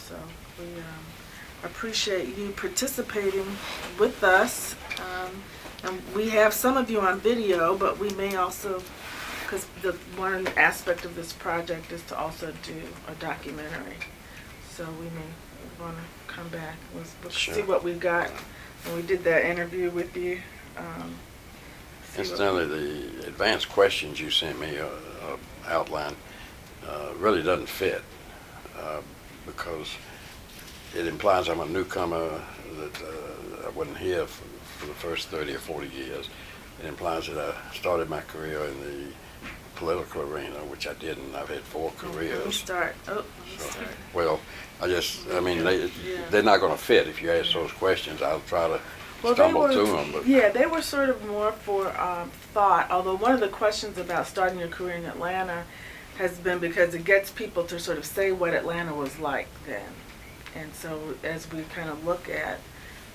So we appreciate you participating with us. And we have some of you on video, but we may also, because the one aspect of this project is to also do a documentary. So we may want to come back. We'll Sure. see what we got when we did that interview with you. Incidentally, the advanced questions you sent me outline really doesn't fit because it implies I'm a newcomer, that I wasn't here for the first 30 or 40 years. It implies that I started my career in the political arena, which I didn't. I've had 4 careers. Let me start. Well, I mean, they're not going to fit if you ask those questions. I'll try to stumble through them. But yeah, they were sort of more for thought, although one of the questions about starting your career in Atlanta has been because it gets people to sort of say what Atlanta was like then. And so as we kind of look at,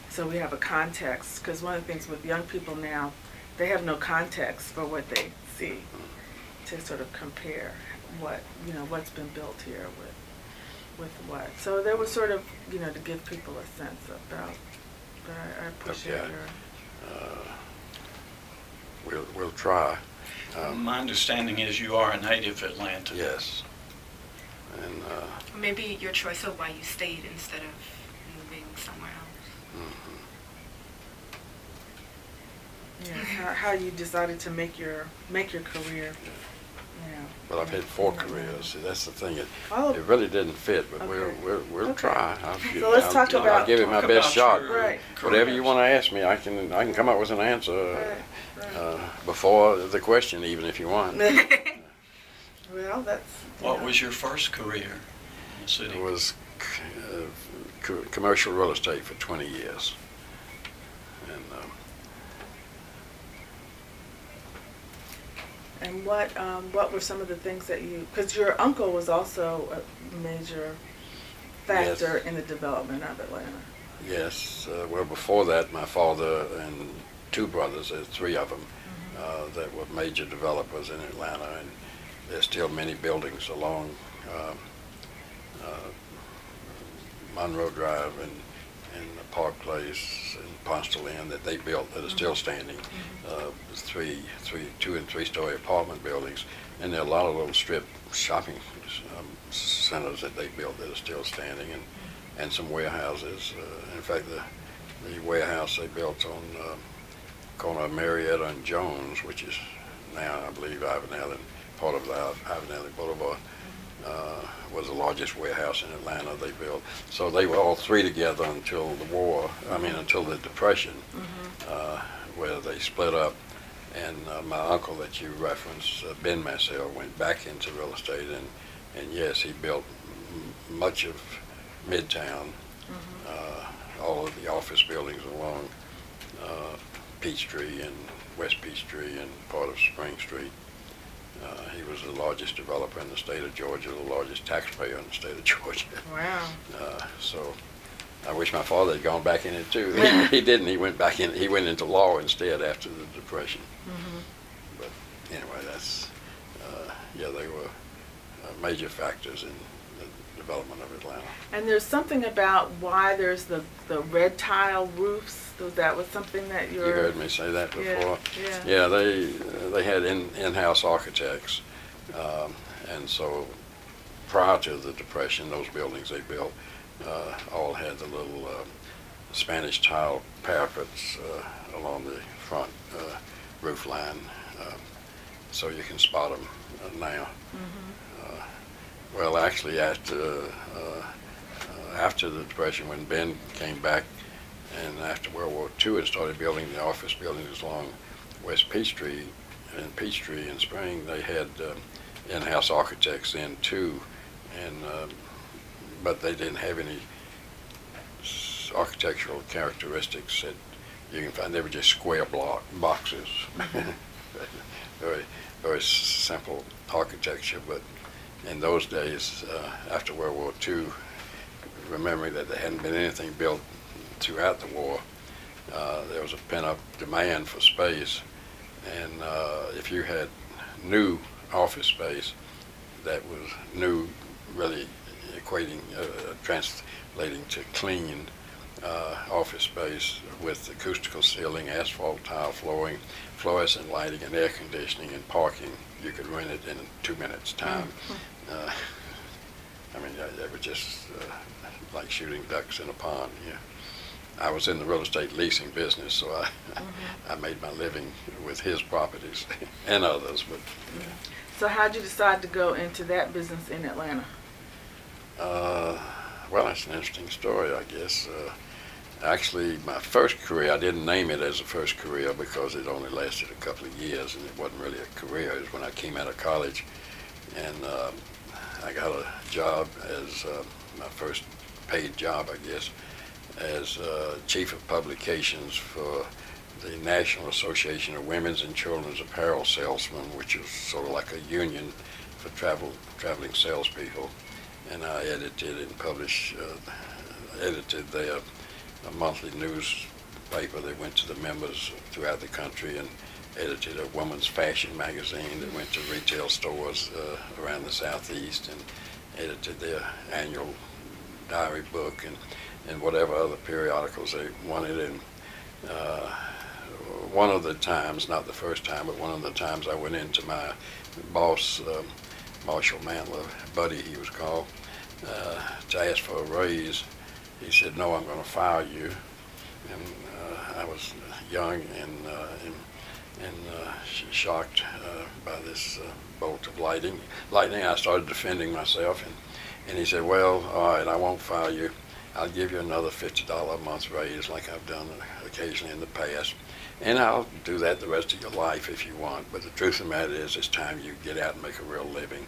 so we have a context, because one of the things with young people now, they have no context for what they see to sort of compare what's been built here with what. So there was sort of, to give people a sense about, but I appreciate okay. We'll try. My understanding is you are a native Atlantan. Yes. And maybe your choice of why you stayed instead of moving somewhere else. Yeah, how you decided to make your career. Yeah. Well, I've had 4 careers. See, that's the thing. It Oh. really didn't fit, but Okay. we'll Okay. try. So let's talk about- I'll give it my Talk best about shot. your Right. Whatever you careers. want to ask me, I can come up with an answer Right. before the question, even if you want. Well, that's. What was your first career in the city? It was commercial real estate for 20 years. And what were some of the things that because your uncle was also a major factor in the development of Atlanta. Yes. Well, before that, my father and 2 brothers, there's 3 of them, that were major developers in Atlanta, and there's still many buildings along Monroe Drive and Park Place and Ponstall Inn that they built that are still standing. 2 and 3 story apartment buildings, and there are a lot of little strip shopping centers that they built that are still standing, and some warehouses. In fact, the warehouse they built on corner of Marietta and Jones, which is now, I believe, Ivan Allen, part of the Ivan Allen Boulevard, was the largest warehouse in Atlanta they built. So they were all 3 together until the war, until the Depression, where they split up. And my uncle that you referenced, Ben Massell, went back into real estate, and yes, he built much of Midtown, all of the office buildings along Peachtree and West Peachtree and part of Spring Street. He was the largest developer in the state of Georgia, the largest taxpayer in the state of Georgia. Wow. So I wish my father had gone back in it too. He didn't. He went back in. He went into law instead after the Depression. But anyway, that's they were major factors in the development of Atlanta. And there's something about why there's the red tile roofs. So that was something that You heard me say that before. Yeah. They had in-house architects, and so prior to the Depression, those buildings they built all had the little Spanish tile parapets along the front roof line, so you can spot them now. Well, actually, after the Depression, when Ben came back, and after World War II, it started building the office buildings along West Peachtree and Spring. They had in-house architects then too, but they didn't have any architectural characteristics that you can find. They were just square boxes, very, very simple architecture. But in those days, after World War II, remembering that there hadn't been anything built throughout the war, there was a pent-up demand for space, and if you had new office space that was new, really translating to clean office space with acoustical ceiling, asphalt tile flooring, fluorescent lighting, and air conditioning and parking. You could rent it in 2 minutes time. I mean, it was just like shooting ducks in a pond. Yeah. I was in the real estate leasing business, so I made my living with his properties and others. But So how'd you decide to go into that business in Atlanta? well, that's an interesting story, I guess. Actually, my first career, I didn't name it as a first career because it only lasted a couple of years, and it wasn't really a career. It was when I came out of college, and I got a job as my first paid job, I guess, as chief of publications for the National Association of Women's and Children's Apparel Salesmen, which is sort of like a union for traveling salespeople. And I edited and edited their monthly newspaper that went to the members throughout the country, and edited a woman's fashion magazine that went to retail stores around the Southeast, and edited their annual diary book and whatever other periodicals they wanted. And one of the times, not the first time, but one of the times I went into my boss, Marshall Mantler, Buddy he was called, to ask for a raise. He said, "No, I'm going to fire you." And I was young and shocked by this bolt of lightning. I started defending myself, and he said, "Well, all right, I won't fire you. I'll give you another $50 a month raise like I've done occasionally in the past. And I'll do that the rest of your life if you want. But the truth of the matter is, it's time you get out and make a real living.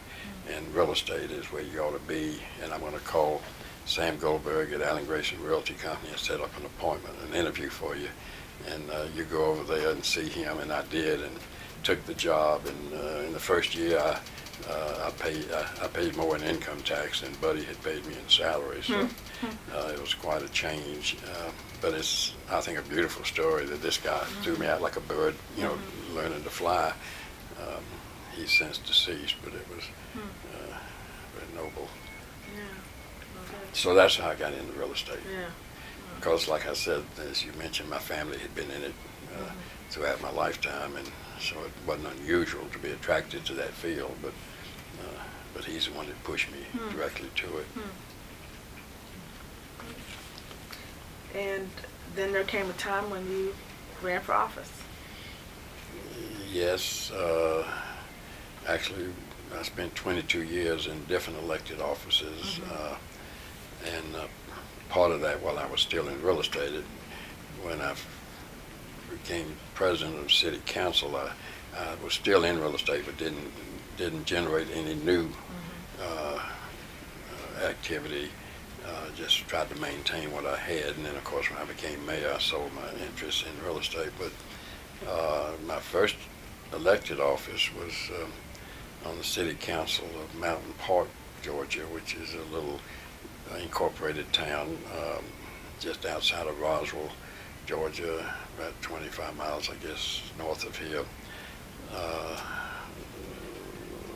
And real estate is where you ought to be. And I'm going to call Sam Goldberg at Allen Grayson Realty Company and set up an appointment, an interview for you. And you go over there and see him." And I did, and took the job. And in the first year, I paid more in income tax than Buddy had paid me in salary. So it was quite a change. But it's, I think, a beautiful story that this guy threw me out like a bird, learning to fly. He's since deceased, but it was very noble. Yeah. Okay. So that's how I got into real estate. Yeah. Because, like I said, as you mentioned, my family had been in it throughout my lifetime, and so it wasn't unusual to be attracted to that field. But he's the one that pushed me directly to it. And then there came a time when you ran for office. Yes, actually, I spent 22 years in different elected offices, and part of that while I was still in real estate. When I became president of city council, I was still in real estate, but didn't generate any new activity. Just tried to maintain what I had, and then of course when I became mayor, I sold my interest in real estate. But my first elected office was on the city council of Mountain Park, Georgia, which is a little incorporated town just outside of Roswell, Georgia, about 25 miles, I guess, north of here,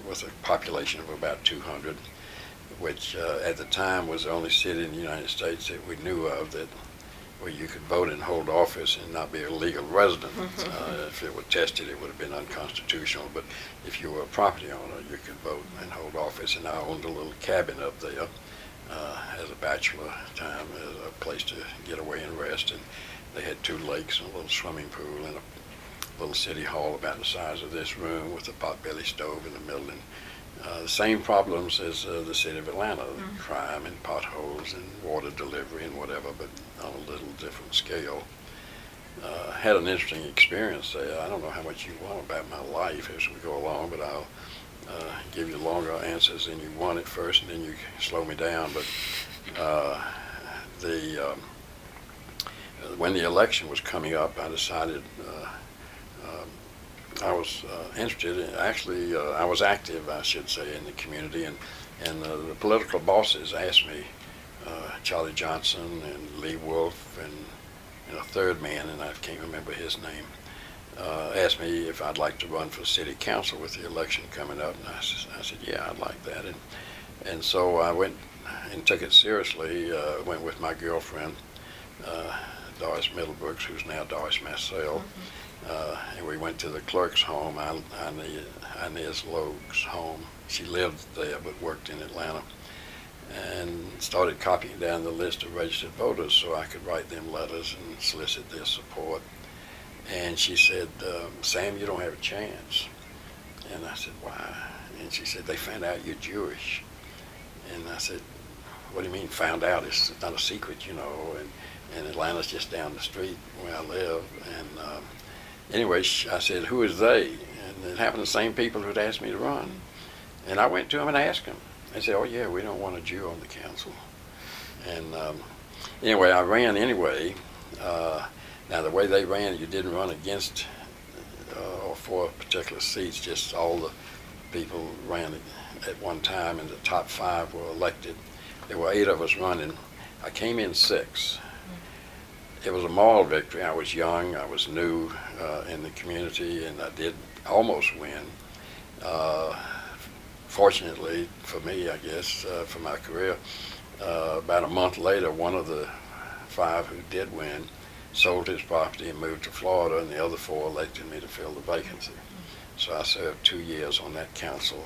with a population of about 200, which at the time was the only city in the United States that we knew of where you could vote and hold office and not be a legal resident. If it were tested, it would have been unconstitutional, but if you were a property owner, you could vote and hold office. And I owned a little cabin up there as a bachelor time, as a place to get away and rest. And they had 2 lakes and a little swimming pool and a little city hall about the size of this room with a potbelly stove in the middle. And the same problems as the city of Atlanta, crime and potholes and water delivery and whatever, but on a little different scale. Had an interesting experience there. I don't know how much you want about my life as we go along, but I'll give you longer answers than you want at first, and then you slow me down. But when the election was coming up, I decided I was interested in, actually, I was active, I should say, in the community, and the political bosses asked me, Charlie Johnson and Lee Wolf and a third man, and I can't remember his name, asked me if I'd like to run for city council with the election coming up, and I said, yeah, I'd like that. And so I went and took it seriously. Went with my girlfriend, Doris Middlebrooks, who's now Doris Massell, and we went to the clerk's home, Inez Logue's home. She lived there but worked in Atlanta, and started copying down the list of registered voters so I could write them letters and solicit their support. And she said, Sam, you don't have a chance. And I said, why? And she said, they found out you're Jewish. And I said, what do you mean found out? It's not a secret, you know, and Atlanta's just down the street where I live. And anyway, I said, who is they? And it happened to the same people who'd asked me to run. And I went to them and asked them. They said, oh yeah, we don't want a Jew on the council. And anyway, I ran anyway. Now the way they ran, you didn't run against or for particular seats, just all the people ran at one time, and the top 5 were elected. There were 8 of us running. I came in 6. It was a moral victory. I was young, I was new in the community, and I did almost win. Fortunately for me, I guess, for my career, about a month later, one of the 5 who did win sold his property and moved to Florida, and the other 4 elected me to fill the vacancy. So I served 2 years on that council.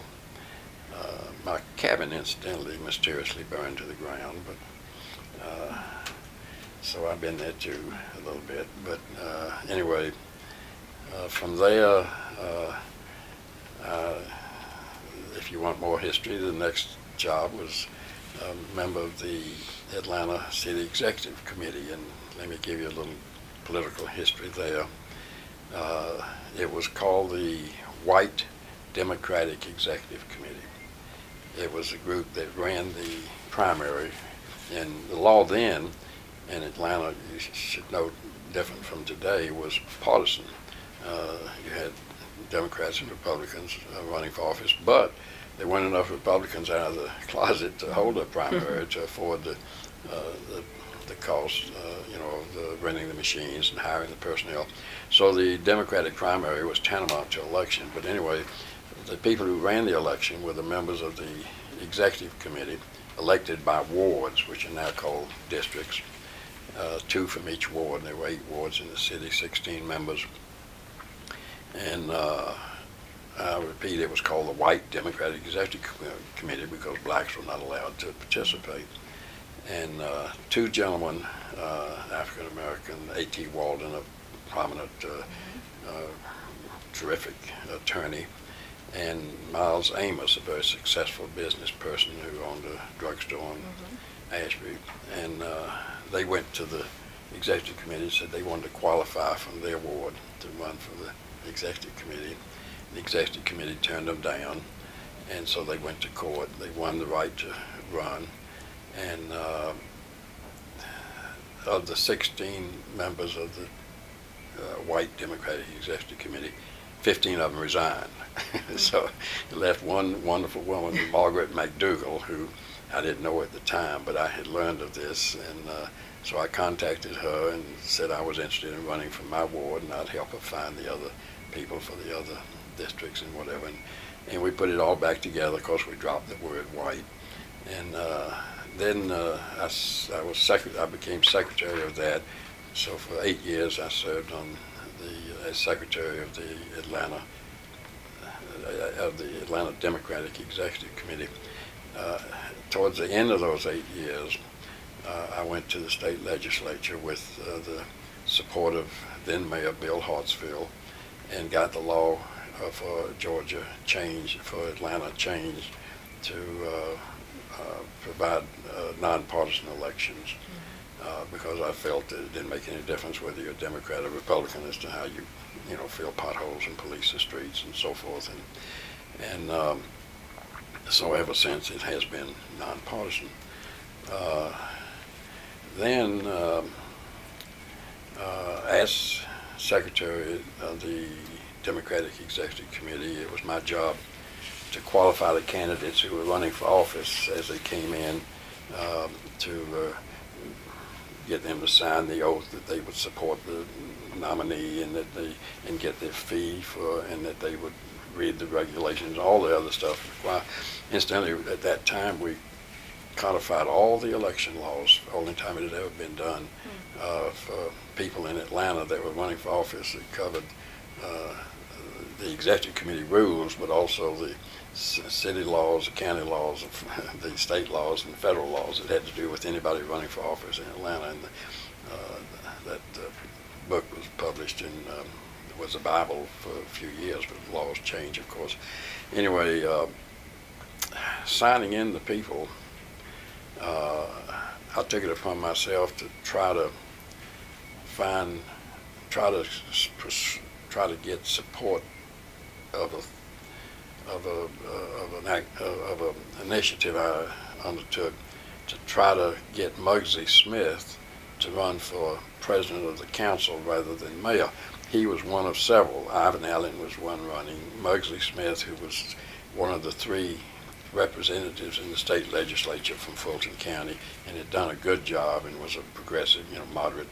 My cabin, incidentally, mysteriously burned to the ground, but so I've been there too a little bit. But anyway, from there, if you want more history, the next job was a member of the Atlanta City Executive Committee, and let me give you a little political history there. It was called the White Democratic Executive Committee. It was a group that ran the primary, and the law then in Atlanta, you should know, different from today, was partisan. You had Democrats and Republicans running for office, but there weren't enough Republicans out of the closet to hold a primary to afford the cost, of the renting the machines and hiring the personnel. So the Democratic primary was tantamount to election. But anyway, the people who ran the election were the members of the executive committee, elected by wards, which are now called districts, 2 from each ward. And there were 8 wards in the city, 16 members. And I repeat, it was called the White Democratic Executive Committee because blacks were not allowed to participate. And 2 gentlemen, African American, A.T. Walden, a prominent, terrific attorney, and Miles Amos, a very successful business person who owned a drugstore on Ashby. And they went to the executive committee and said they wanted to qualify from their ward to run for the executive committee. The executive committee turned them down, and so they went to court. They won the right to run. And of the 16 members of the White Democratic Executive Committee, 15 of them resigned. So it left one wonderful woman, Margaret McDougall, who I didn't know at the time, but I had learned of this, and so I contacted her and said I was interested in running for my ward, and I'd help her find the other people for the other districts and whatever. And we put it all back together. Of course, we dropped the word white. And then I became secretary of that. So for 8 years, I served on as secretary of the Atlanta Democratic Executive Committee. Towards the end of those 8 years, I went to the state legislature with the support of then Mayor Bill Hartsfield, and got the law for Georgia change, for Atlanta change, to provide nonpartisan elections, because I felt that it didn't make any difference whether you're a Democrat or Republican as to how you fill potholes and police the streets and so forth. And so ever since it has been nonpartisan. Then as secretary of the Democratic Executive Committee, it was my job to qualify the candidates who were running for office as they came in, to get them to sign the oath that they would support the nominee, and and get their fee and that they would read the regulations, all the other stuff required. Incidentally, at that time we codified all the election laws. Only time it had ever been done for people in Atlanta that were running for office. It covered the executive committee rules, but also the city laws, the county laws, the state laws, and the federal laws that had to do with anybody running for office in Atlanta. And that book was published in was a Bible for a few years, but the laws change, of course. Anyway, signing in the people, I took it upon myself to try to get support of an initiative I undertook to try to get Muggsy Smith to run for president of the council rather than mayor. He was one of several. Ivan Allen was one running. Muggsy Smith, who was one of the 3 representatives in the state legislature from Fulton County, and had done a good job and was a progressive, moderate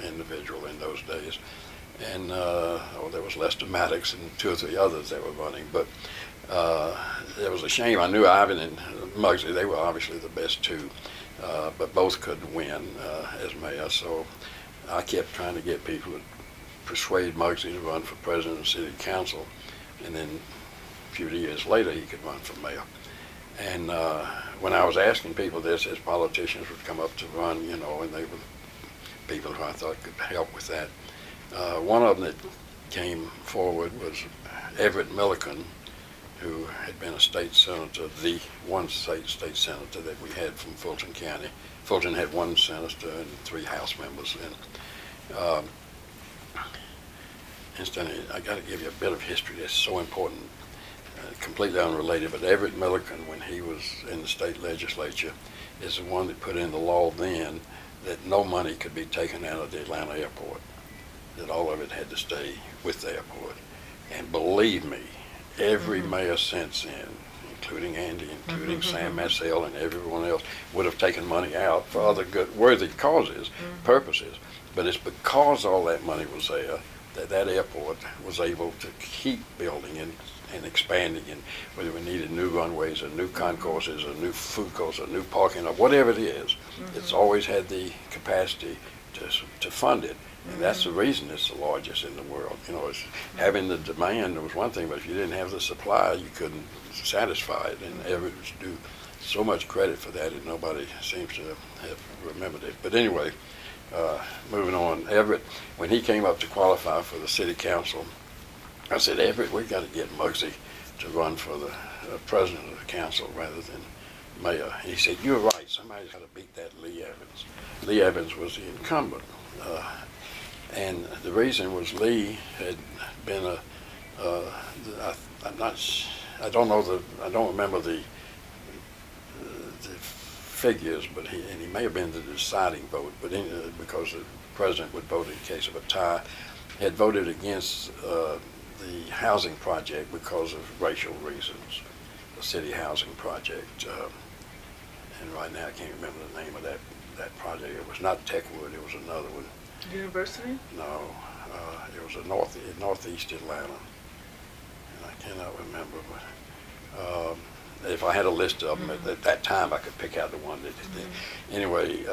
individual in those days. And there was Lester Maddox and 2 or 3 others that were running. But it was a shame. I knew Ivan and Muggsy, they were obviously the best 2, but both couldn't win as mayor. So I kept trying to get people to persuade Muggsy to run for president of the city council, and then a few years later he could run for mayor. And when I was asking people this, as politicians would come up to run, and they were people who I thought could help with that. One of them that came forward was Everett Milliken, who had been a state senator, the one state senator that we had from Fulton County. Fulton had 1 senator and 3 House members. And incidentally, I got to give you a bit of history that's so important, completely unrelated. But Everett Milliken, when he was in the state legislature, is the one that put in the law then that no money could be taken out of the Atlanta airport, that all of it had to stay with the airport. And believe me, every mayor since then, including Andy, including Sam Massell, and everyone else, would have taken money out for other good, worthy causes, purposes. But it's because all that money was there that airport was able to keep building and expanding, and whether we needed new runways or new concourses or new food courts or new parking or whatever it is, it's always had the capacity to fund it. And that's the reason it's the largest in the world. It's having the demand was one thing, but if you didn't have the supply, you couldn't satisfy it. And Everett was due so much credit for that, and nobody seems to have remembered it. But anyway, moving on, Everett, when he came up to qualify for the city council, I said, Everett, we've got to get Muggsy to run for the president of the council rather than mayor. And he said, you're right, somebody's got to beat that Lee Evans. Lee Evans was the incumbent. And the reason was Lee had been I don't remember the figures, but he may have been the deciding vote, but because the president would vote in case of a tie, had voted against the housing project because of racial reasons, the city housing project. And right now I can't remember the name of that project. It was not Techwood, it was another one. University? No, it was a northeast Atlanta, and I cannot remember. But if I had a list of them at that time, I could pick out the one that did. Anyway,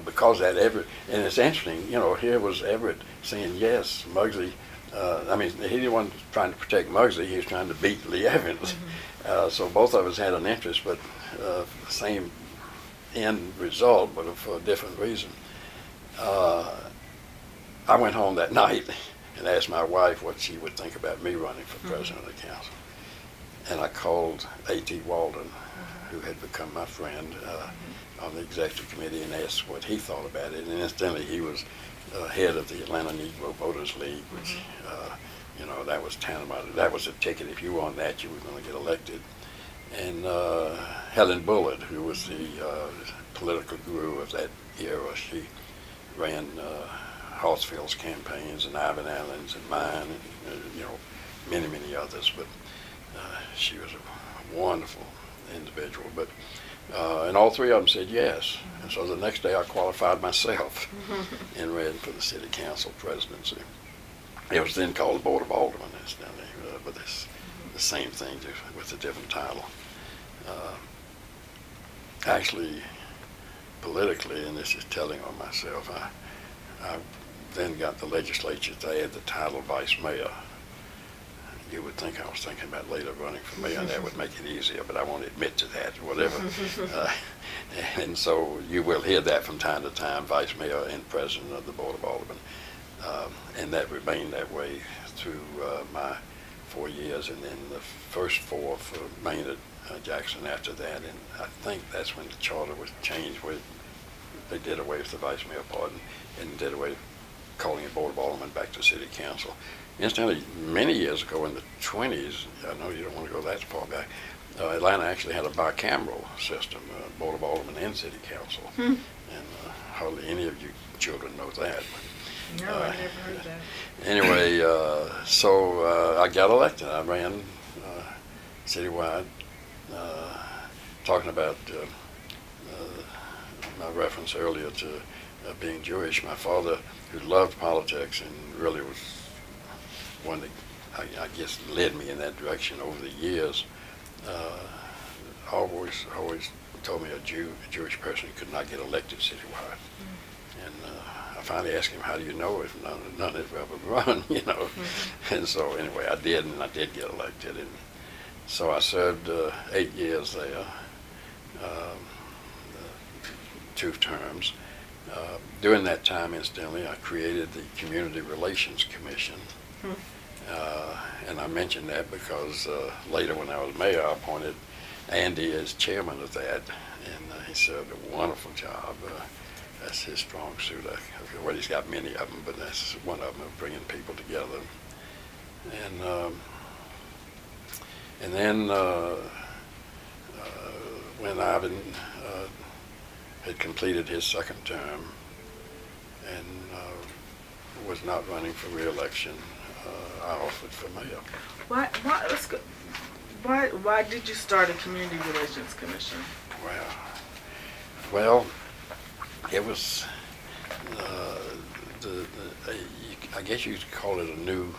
because that Everett, and it's interesting, here was Everett saying yes, Muggsy. He didn't want trying to protect Muggsy; he was trying to beat Lee Evans. So both of us had an interest, but same end result, but for a different reason. I went home that night and asked my wife what she would think about me running for president of the council. And I called A.T. Walden, who had become my friend on the executive committee, and asked what he thought about it. And incidentally, he was head of the Atlanta Negro Voters League, which, that was tantamount. That was a ticket. If you were on that, you were going to get elected. And Helen Bullard, who was the political guru of that era, she ran Hartsfield's campaigns and Ivan Allen's and mine, and many, many others. But she was a wonderful individual. But and all 3 of them said yes. And so the next day I qualified myself and ran for the city council presidency. It was then called the Board of Aldermen, incidentally, but it's the same thing, just with a different title. actually, politically, and this is telling on myself, I then got the legislature to add the title vice mayor. You would think I was thinking about later running for mayor, and that would make it easier, but I won't admit to that, whatever. And so you will hear that from time to time, vice mayor and president of the Board of Aldermen. And that remained that way through my 4 years, and then the first 4 for Maynard Jackson after that. And I think that's when the charter was changed, where they did away with the vice mayor pardon and did away with calling the Board of Aldermen back to City Council. Incidentally, many years ago in the 20s, I know you don't want to go that far back, Atlanta actually had a bicameral system, Board of Aldermen and City Council. And hardly any of you children know that. No, I never heard that. Anyway, so I got elected. I ran citywide, talking about my reference earlier to being Jewish. My father, who loved politics and really was one that I guess led me in that direction over the years, always told me a Jewish person could not get elected citywide. And I finally asked him, how do you know if none has ever run, you know? And so anyway, I did, and I did get elected. And so I served 8 years there, 2 terms. During that time, incidentally, I created the Community Relations Commission. And I mentioned that because later when I was mayor, I appointed Andy as chairman of that, and he served a wonderful job. That's his strong suit. Well, he's got many of them, but that's one of them, of bringing people together. And then when Ivan had completed his 2nd term and was not running for re-election, I offered for mayor. Why did you start a Community Relations Commission? Well, it was, I guess you could call it a new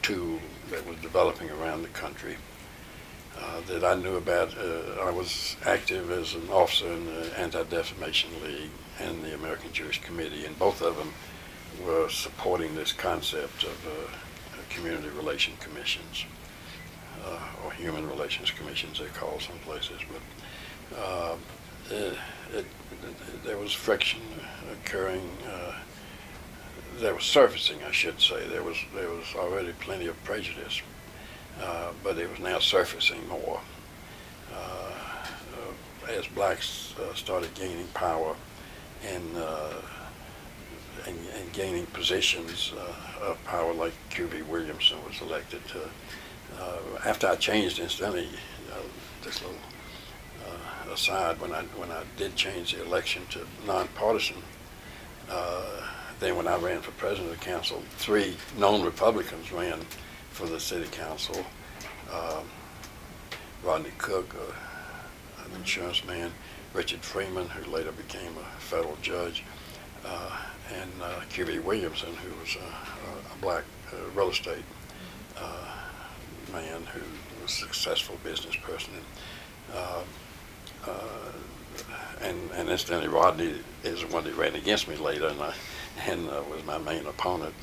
tool that was developing around the country that I knew about. I was active as an officer in the Anti-Defamation League and the American Jewish Committee, and both of them were supporting this concept of community relation commissions, or human relations commissions they're called some places. But there was friction occurring. There was surfacing, I should say. There was already plenty of prejudice, but it was now surfacing more as blacks started gaining power and gaining positions of power, like Q.B. Williamson was elected. After I changed, incidentally, this little aside, when I did change the election to nonpartisan, then when I ran for president of the council, 3 known Republicans ran for the city council. Rodney Cook, an insurance man, Richard Freeman, who later became a federal judge, and Q.B. Williamson, who was a black real estate man who was a successful business person. And incidentally, Rodney is the one that ran against me later, and was my main opponent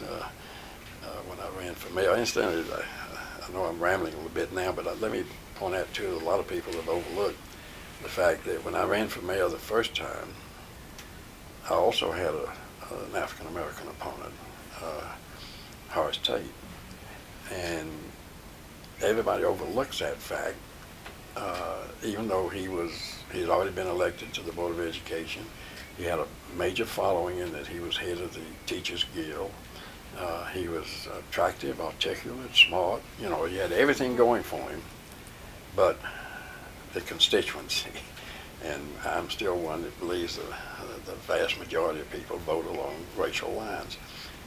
when I ran for mayor. Incidentally, I know I'm rambling a little bit now, but let me point out too, a lot of people have overlooked the fact that when I ran for mayor the first time, I also had an African-American opponent, Horace Tate. And everybody overlooks that fact, even though he had already been elected to the Board of Education. He had a major following in that he was head of the Teachers Guild. He was attractive, articulate, smart. You know, he had everything going for him, but the constituency. And I'm still one that believes the vast majority of people vote along racial lines.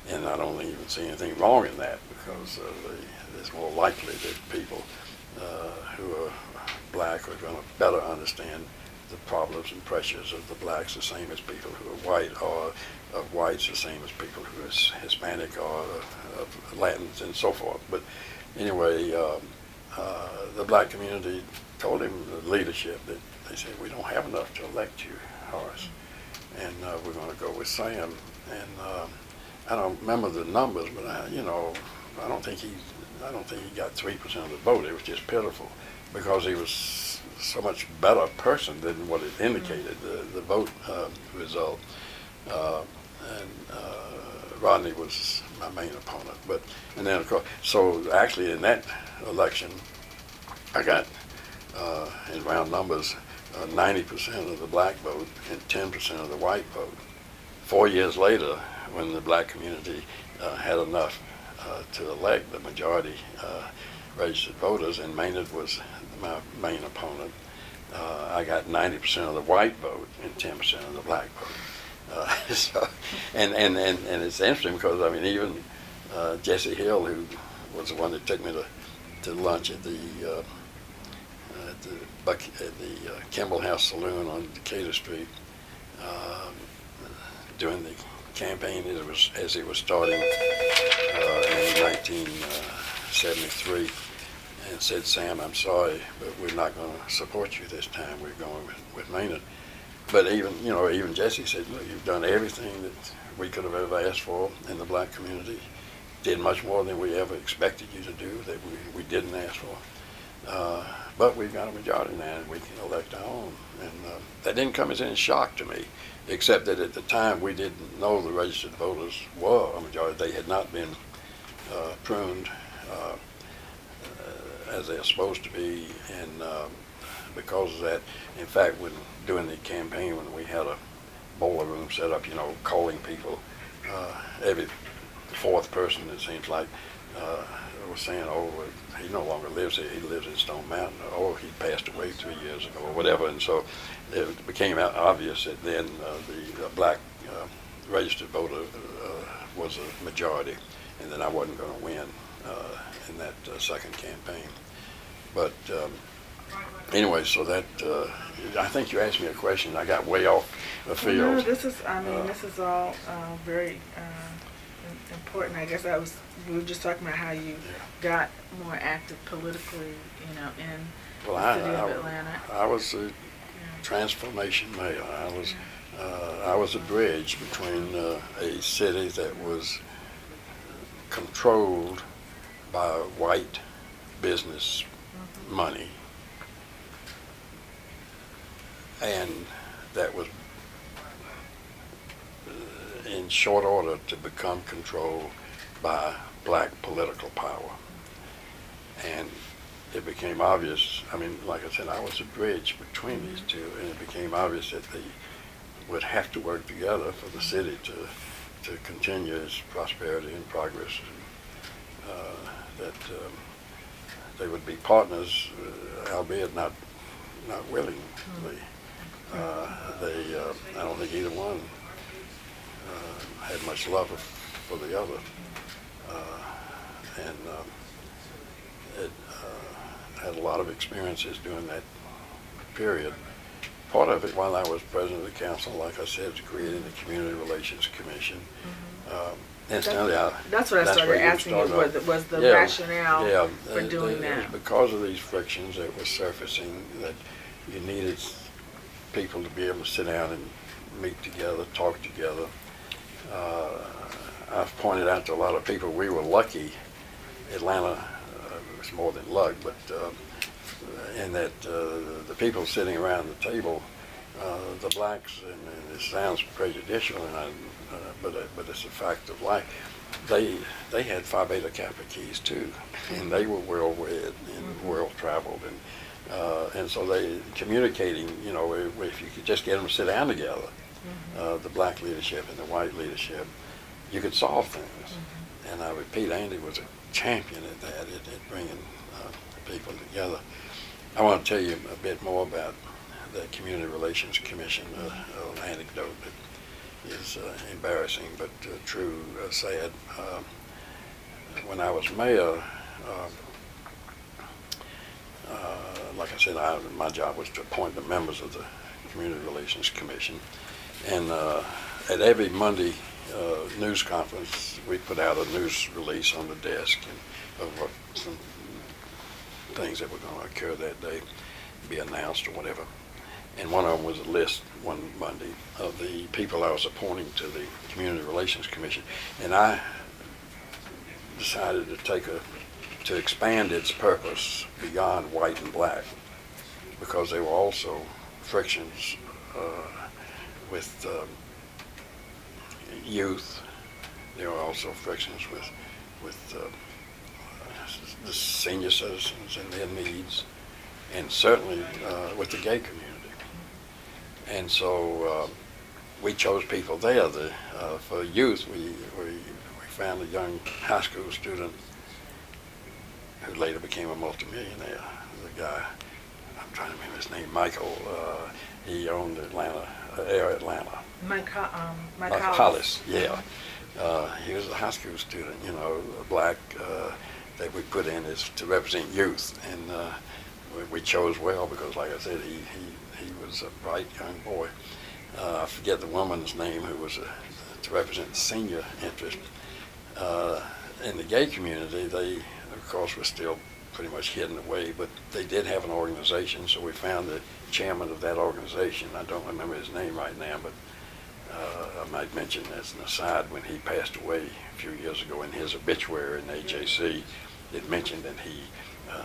And I don't even see anything wrong in that, because it's more likely that people who are black are going to better understand the problems and pressures of the blacks, the same as people who are white, or of whites, the same as people who are Hispanic or of Latins and so forth. But anyway, the black community told him, the leadership, that they said, we don't have enough to elect you, Horace, and we're going to go with Sam. And I don't remember the numbers, but I don't think he got 3% of the vote. It was just pitiful because he was so much better person than what it indicated, the vote result. Rodney was my main opponent, and then of course, so actually in that election, I got in round numbers 90% of the black vote and 10% of the white vote. 4 years later, when the black community had enough to elect the majority registered voters, and Maynard was my main opponent, I got 90% of the white vote and 10% of the black vote. So, and it's interesting because I mean even Jesse Hill, who was the one that took me to lunch at the Kimball House Saloon on Decatur Street during the campaign as it was starting in 1973, and said, "Sam, I'm sorry, but we're not going to support you this time. We're going with Maynard." But even Jesse said, "Look, you've done everything that we could have ever asked for in the black community. Did much more than we ever expected you to do that we didn't ask for. But we've got a majority now, and we can elect our own." And that didn't come as any shock to me, except that at the time we didn't know the registered voters were a majority. They had not been pruned as they're supposed to be, and because of that, in fact, when doing the campaign, when we had a boiler room set up, calling people, every fourth person, it seems like, was saying, "Oh, he no longer lives here. He lives in Stone Mountain." "Oh, he passed away 3 years ago," or whatever. And so it became obvious that then the black registered voter was a majority, and that I wasn't going to win in that second campaign. But anyway, so that I think you asked me a question. I got way off the field. Well, no, this is all very important. I guess we were just talking about how you got more active politically, in the city of Atlanta. I was a transformation mayor. I was a bridge between a city that was controlled by white business money, and that was in short order to become controlled by black political power. And it became obvious, like I said, I was a bridge between these two, and it became obvious that they would have to work together for the city to continue its prosperity and progress, and that they would be partners, albeit not willingly. I don't think either one had much love for the other, and it had a lot of experiences during that period. Part of it, while I was president of the council, like I said, was creating the Community Relations Commission. Incidentally, that's what I started asking you, was the rationale for doing that. It was because of these frictions that were surfacing that you needed people to be able to sit down and meet together, talk together. I've pointed out to a lot of people we were lucky. Atlanta was more than luck, but in that the people sitting around the table, the blacks, and it sounds prejudicial, but it's a fact of life. They had Phi Beta Kappa keys too, and they were well read and well traveled, and so they communicating. If you could just get them to sit down together, the black leadership and the white leadership, you could solve things. And I repeat, Andy was a champion at that, at bringing people together. I want to tell you a bit more about the Community Relations Commission, an anecdote that is embarrassing but true, sad. When I was mayor, like I said, my job was to appoint the members of the Community Relations Commission. And at every Monday news conference, we put out a news release on the desk of some things that were going to occur that day, be announced or whatever. and one of them was a list one Monday of the people I was appointing to the Community Relations Commission, and I decided to expand its purpose beyond white and black, because there were also frictions with youth. There were also frictions with the senior citizens and their needs, and certainly with the gay community. And so we chose people there. For youth, we found a young high school student who later became a multimillionaire. The guy, I'm trying to remember his name, Michael. He owned Air Atlanta. Mike Hollis, yeah. He was a high school student, black, that we put in is to represent youth. And we chose well because, like I said, he was a bright young boy. I forget the woman's name who was to represent the senior interest. In the gay community, they, of course, were still pretty much hidden away, but they did have an organization, so we found the chairman of that organization. I don't remember his name right now, but I might mention as an aside, when he passed away a few years ago, in his obituary in AJC, it mentioned that he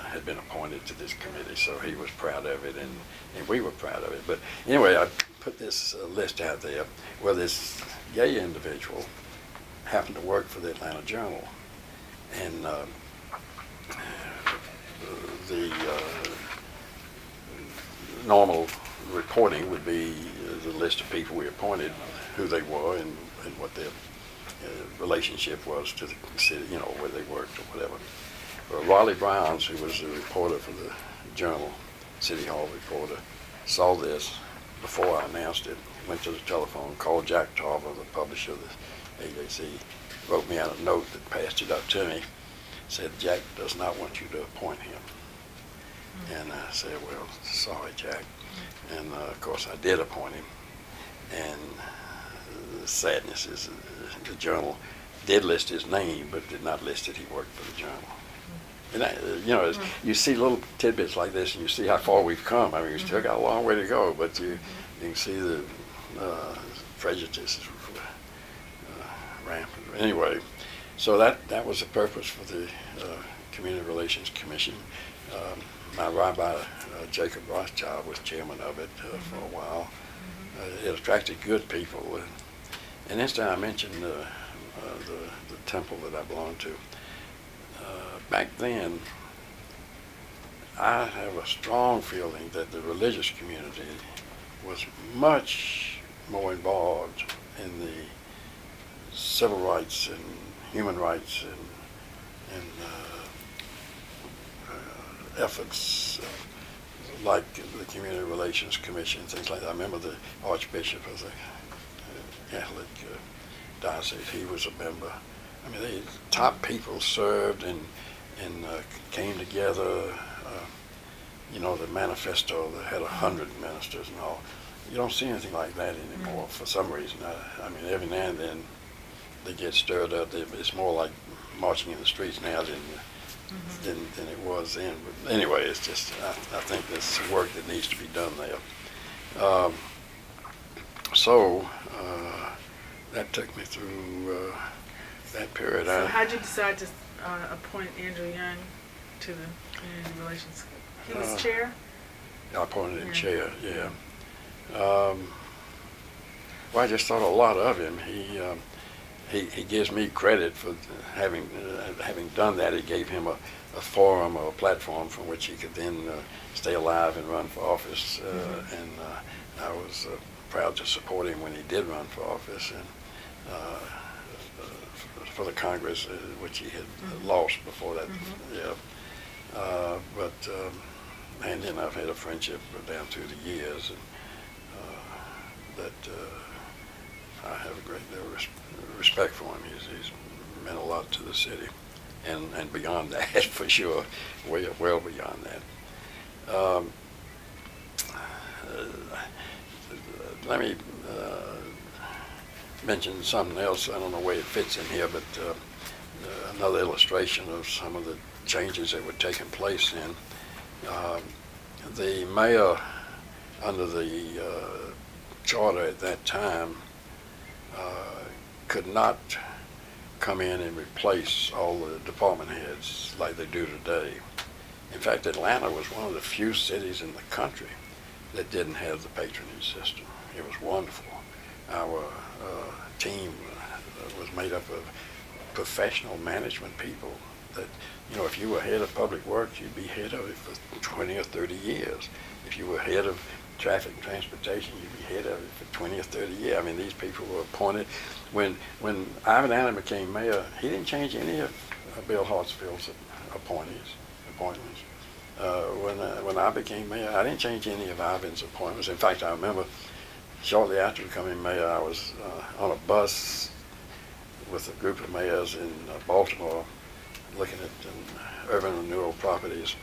had been appointed to this committee, so he was proud of it, and we were proud of it. But anyway, I put this list out there where this gay individual happened to work for the Atlanta Journal, and the normal reporting would be the list of people we appointed, who they were, and what their relationship was to the city, where they worked or whatever. Raleigh Browns, who was the reporter for the Journal, City Hall reporter, saw this before I announced it, went to the telephone, called Jack Tarver, the publisher of the AJC, wrote me out a note that passed it up to me, said, "Jack does not want you to appoint him." And I said, "Well, sorry, Jack." And of course I did appoint him. And the sadness is the Journal did list his name, but did not list that he worked for the Journal. And you see little tidbits like this, and you see how far we've come. I mean, we still got a long way to go, but you can see the prejudices rampant. Anyway, so that was the purpose for the Community Relations Commission. My rabbi, Jacob Rothschild, was chairman of it for a while. It attracted good people. And this time I mentioned the temple that I belonged to. Back then, I have a strong feeling that the religious community was much more involved in the civil rights and human rights and efforts like the Community Relations Commission, things like that. I remember the Archbishop of the Catholic diocese, he was a member. I mean, the top people served and came together. The manifesto that had 100 ministers and all. You don't see anything like that anymore for some reason. I mean, every now and then they get stirred up. It's more like marching in the streets now than it was then. But anyway, it's just, I think there's work that needs to be done there. So that took me through that period. So how did you decide to appoint Andrew Young to the Community Relations? He was chair? I appointed him chair, yeah. Well, I just thought a lot of him. He gives me credit for having done that. It gave him a forum or a platform from which he could then stay alive and run for office. And I was proud to support him when he did run for office, and for the Congress, which he had lost before that. Yeah. And then I've had a friendship down through the years, and that I have a great deal of respect for him. He's meant a lot to the city, and beyond that, for sure, well beyond that. Let me mention something else. I don't know where it fits in here, but another illustration of some of the changes that were taking place then. The mayor under the charter at that time, could not come in and replace all the department heads like they do today. In fact, Atlanta was one of the few cities in the country that didn't have the patronage system. It was wonderful. Our team was made up of professional management people that, you know, if you were head of public works, you'd be head of it for 20 or 30 years. If you were head of traffic and transportation, you'd be head of it for 20 or 30 years. I mean, these people were appointed. When Ivan Allen became mayor, he didn't change any of Bill Hartsfield's appointments. When I became mayor, I didn't change any of Ivan's appointments. In fact, I remember shortly after becoming mayor, I was on a bus with a group of mayors in Baltimore looking at urban renewal properties.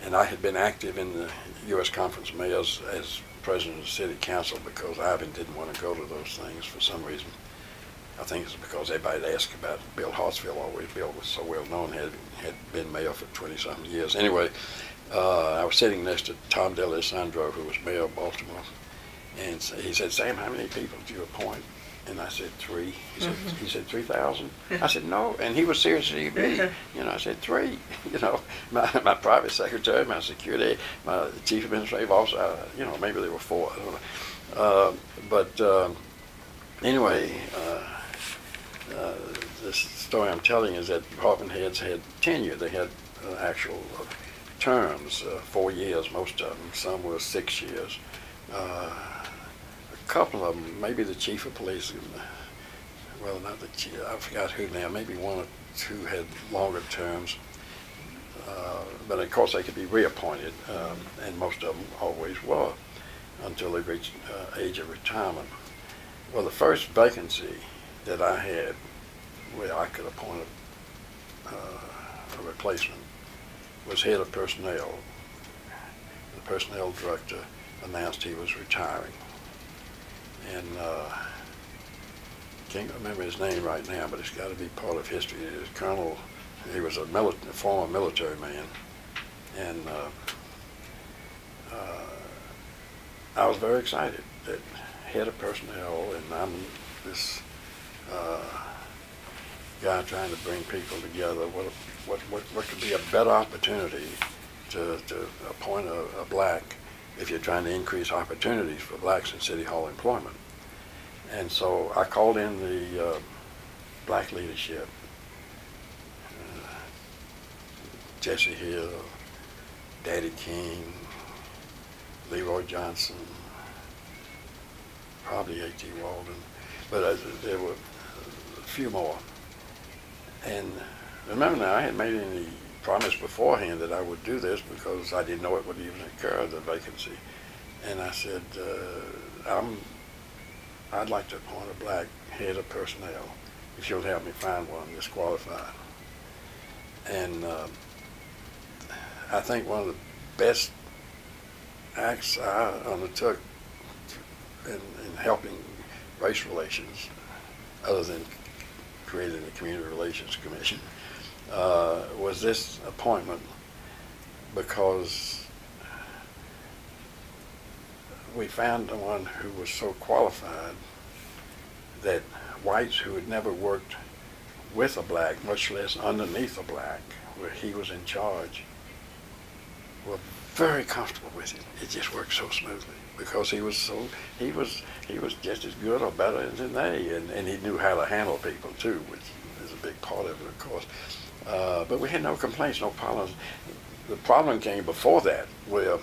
And I had been active in the U.S. Conference of Mayors as president of the city council because Ivan didn't want to go to those things for some reason. I think it's because everybody asked about Bill Hartsfield always. Bill was so well known, had been mayor for 20-something years. Anyway, I was sitting next to Tom D'Alessandro, who was mayor of Baltimore. And he said, Sam, how many people did you appoint? And I said, 3. He said 3,000? I said, no. And he was serious as he could be. You know, I said, 3. You know, my private secretary, my security, my chief administrative officer, you know, maybe there were 4. I don't know. Anyway, this story I'm telling is that department heads had tenure. They had actual terms, 4 years, most of them. Some were 6 years. A couple of them, maybe the chief of police, well, not the chief, I forgot who now, maybe 1 or 2 had longer terms. But of course they could be reappointed, and most of them always were until they reached age of retirement. Well, the first vacancy that I had where I could appoint a replacement was head of personnel. The personnel director announced he was retiring. And can't remember his name right now, but it's got to be part of history. It was Colonel, he was a former military man. And I was very excited that head of personnel, and I'm this guy trying to bring people together. What could be a better opportunity to appoint a black if you're trying to increase opportunities for blacks in City Hall employment? And so I called in the black leadership, Jesse Hill, Daddy King, Leroy Johnson, probably A.T. Walden, but there were a few more. And remember now, I had made any promise beforehand that I would do this because I didn't know it would even occur, the vacancy. And I said, I'd like to appoint a black head of personnel if you'll help me find one that's qualified. And I think one of the best acts I undertook in helping race relations, other than creating the Community Relations Commission, was this appointment, because we found the one who was so qualified that whites who had never worked with a black, much less underneath a black, where he was in charge, were very comfortable with it. It just worked so smoothly because he was just as good or better than they, and he knew how to handle people too, which is a big part of it, of course. But we had no complaints, no problems. The problem came before that, where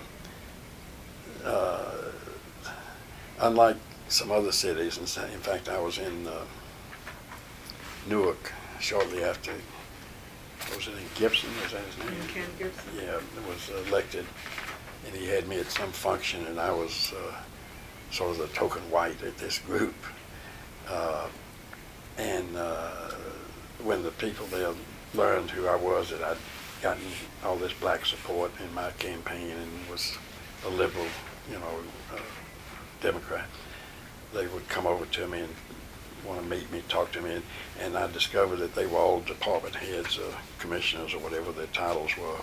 unlike some other cities, in fact, I was in Newark shortly after. Was it in Gibson? Was that his name? Ken Gibson. Yeah, was elected, and he had me at some function, and I was sort of the token white at this group. When the people there learned who I was, that I'd gotten all this black support in my campaign and was a liberal, Democrat, they would come over to me and want to meet me, talk to me, and I discovered that they were all department heads or commissioners or whatever their titles were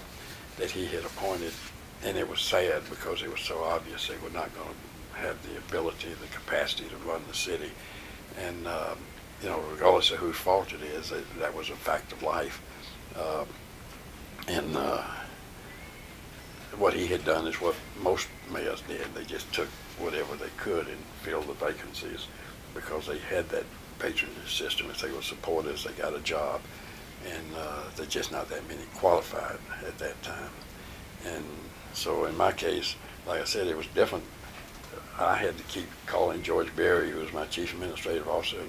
that he had appointed and it was sad because it was so obvious they were not going to have the ability, the capacity to run the city. And, regardless of whose fault it is, that was a fact of life. And what he had done is what most mayors did. They just took whatever they could and filled the vacancies because they had that patronage system. If they were supporters, they got a job. And there's just not that many qualified at that time. And so in my case, like I said, it was different. I had to keep calling George Berry, who was my chief administrative officer,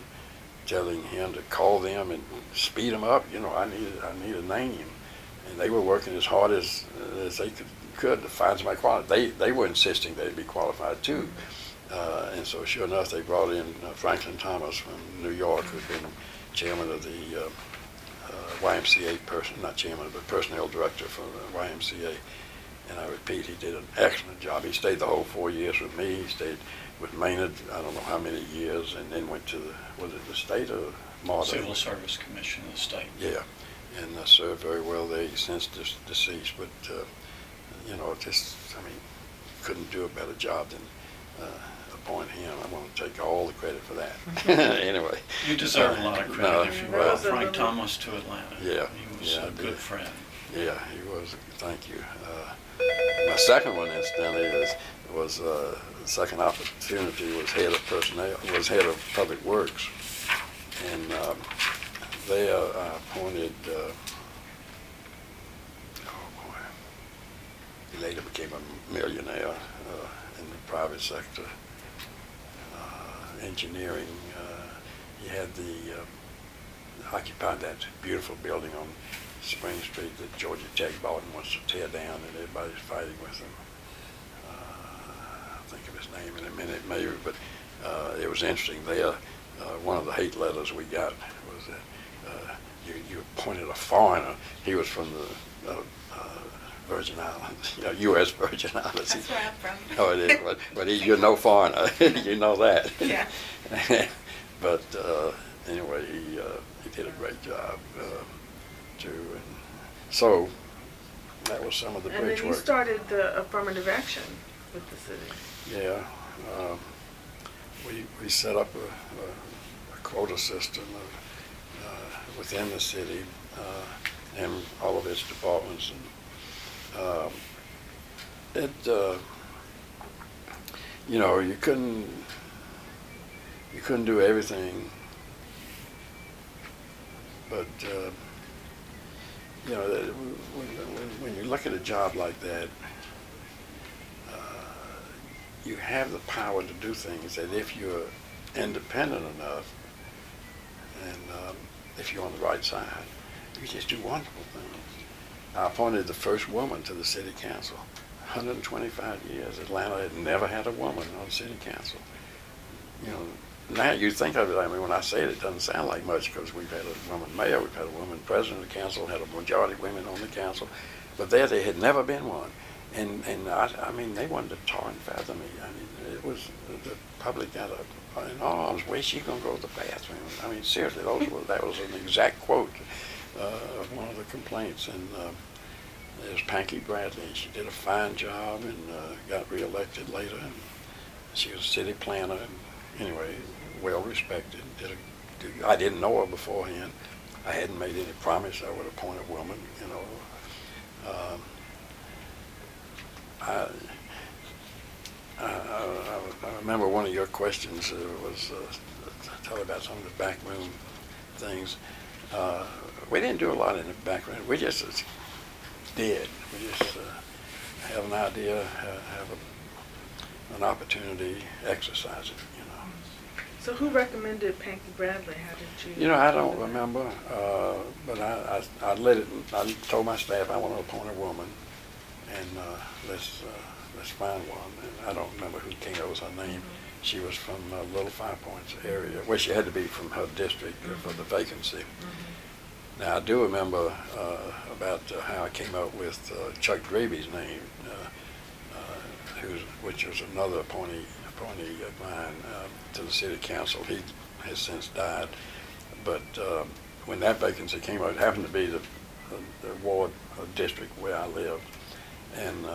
telling him to call them and speed them up. I needed to name him. And they were working as hard as they could to find somebody qualified. They were insisting they'd be qualified too. And so sure enough, they brought in Franklin Thomas from New York, who'd been chairman of the YMCA, not chairman, but personnel director for the YMCA. And I repeat, he did an excellent job. He stayed the whole 4 years with me. He stayed with Maynard, I don't know how many years, and then went to the state or Marta? Civil Service Commission of the state. Yeah, and served very well there. He's since deceased, but couldn't do a better job than appoint him. I want to take all the credit for that. Anyway. You deserve a lot of credit if you brought well, Frank Thomas to Atlanta. Yeah. He was a good friend. Yeah, he was. Thank you. My second one, incidentally, was second opportunity was head of personnel, was head of public works, and they appointed. He later became a millionaire in the private sector. Engineering. He had occupied that beautiful building on Spring Street that Georgia Tech bought and wants to tear down, and everybody's fighting with him. I'll think of his name in a minute, maybe, but it was interesting there. One of the hate letters we got was that you appointed a foreigner. He was from the Virgin Islands, U.S. Virgin Islands. That's where I'm from. Oh, it is, but you're no foreigner. You know that. Yeah. But anyway, he did a great job too. And so that was some of the bridge work. And then you started the affirmative action with the city. Yeah, we set up a quota system within the city and all of its departments. And you couldn't do everything, but when you look at a job like that, you have the power to do things that if you're independent enough and if you're on the right side, you just do wonderful things. I appointed the first woman to the city council. 125 years, Atlanta had never had a woman on the city council. Now you think of it, when I say it, it doesn't sound like much because we've had a woman mayor, we've had a woman president of the council, had a majority of women on the council, but there had never been one. And they wanted to tar and feather me. It was, the public got in arms, where's she going to go to the bathroom? Seriously, that was an exact quote of one of the complaints. And it was Panky Bradley. She did a fine job and got reelected later. And she was a city planner. And anyway, well respected. I didn't know her beforehand. I hadn't made any promise I would appoint a woman. I remember one of your questions was tell about some of the backroom things. We didn't do a lot in the background. We just did. We just have an idea, have an opportunity, exercise it. So who recommended Panky Bradley? How did you? I don't remember, but I let it. I told my staff I want to appoint a woman, and let's find one. And I don't remember who came up with her name. Mm-hmm. She was from Little Five Points area. Well, she had to be from her district for the vacancy. Mm-hmm. Now I do remember about how I came up with Chuck Draby's name, which was another appointee of mine to the city council. He has since died, but when that vacancy came out, it happened to be the ward or district where I lived, and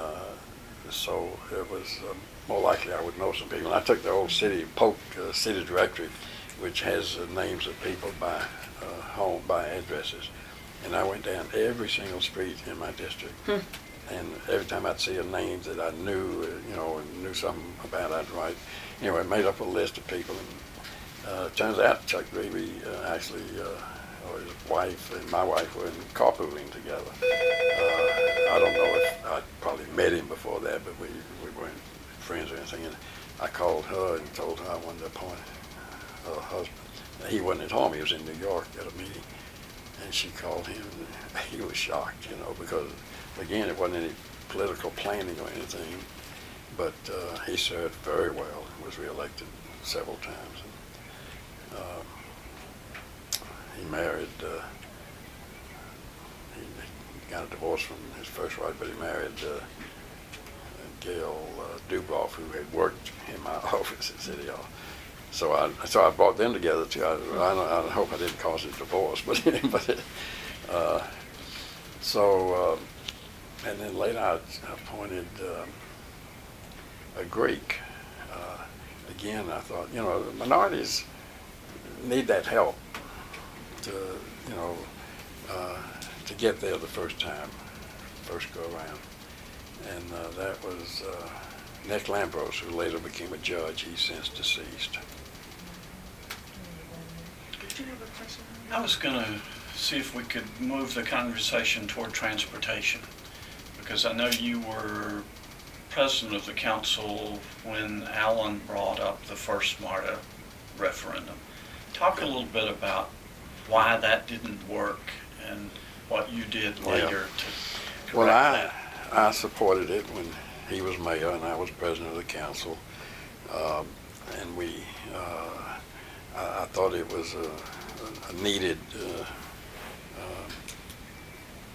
so it was more likely I would know some people. I took the old city Polk city directory, which has names of people by home, by addresses, and I went down every single street in my district. And every time I'd see a name that I knew, and knew something about, I'd write. Anyway, I made up a list of people, and turns out Chuck Grebe actually, or his wife and my wife were in carpooling together. I don't know if I probably met him before that, but we weren't friends or anything. And I called her and told her I wanted to appoint her husband. He wasn't at home; he was in New York at a meeting, and she called him. And he was shocked, because. Again, it wasn't any political planning or anything, but he served very well and was reelected several times. And, he married, he got a divorce from his first wife, but he married Gail Dubroff, who had worked in my office at City Hall. So I brought them together too. I hope I didn't cause a divorce, but and then later I appointed a Greek. Again, I thought, the minorities need that help to, to get there the first go around. And that was Nick Lambros, who later became a judge. He's since deceased. Did you have a question? I was going to see if we could move the conversation toward transportation, because I know you were president of the council when Allen brought up the first MARTA referendum. Talk a little bit about why that didn't work and what you did later to correct that. I supported it when he was mayor and I was president of the council, and I thought it was a needed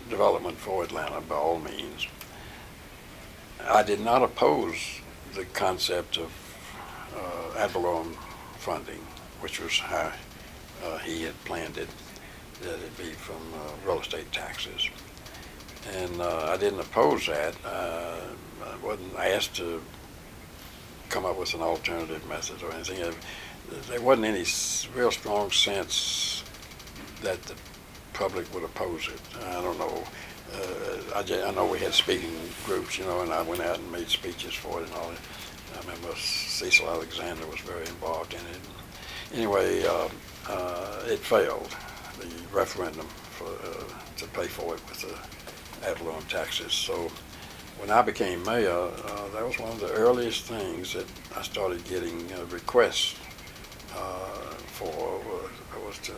development for Atlanta by all means. I did not oppose the concept of ad valorem funding, which was how he had planned it, that it be from real estate taxes. And I didn't oppose that. I wasn't asked to come up with an alternative method or anything. There wasn't any real strong sense that the public would oppose it. I don't know. I know we had speaking groups, and I went out and made speeches for it and all that. I remember Cecil Alexander was very involved in it. Anyway, it failed, the referendum to pay for it with the ad valorem taxes. So when I became mayor, that was one of the earliest things that I started getting requests for was to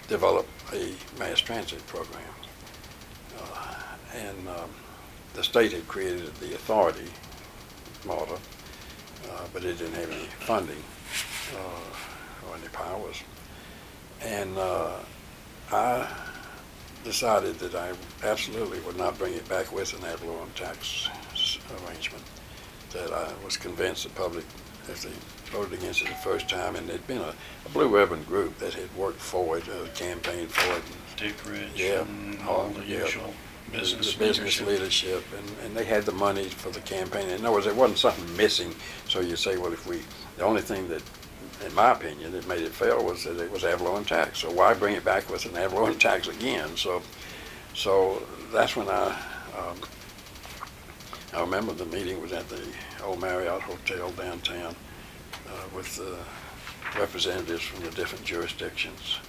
develop a mass transit program. And the state had created the authority, MARTA, but it didn't have any funding or any powers. And I decided that I absolutely would not bring it back with an ad valorem tax arrangement, that I was convinced the public, if they voted against it the first time, and there'd been a Blue Ribbon group that had worked for it, campaigned for it. Dick Rich Yeah, and all the usual business leadership, and they had the money for the campaign. In other words, there wasn't something missing. So you say, well, the only thing that, in my opinion, that made it fail was that it was ad valorem tax. So why bring it back with an ad valorem tax again? So that's when I remember the meeting was at the old Marriott Hotel downtown with representatives from the different jurisdictions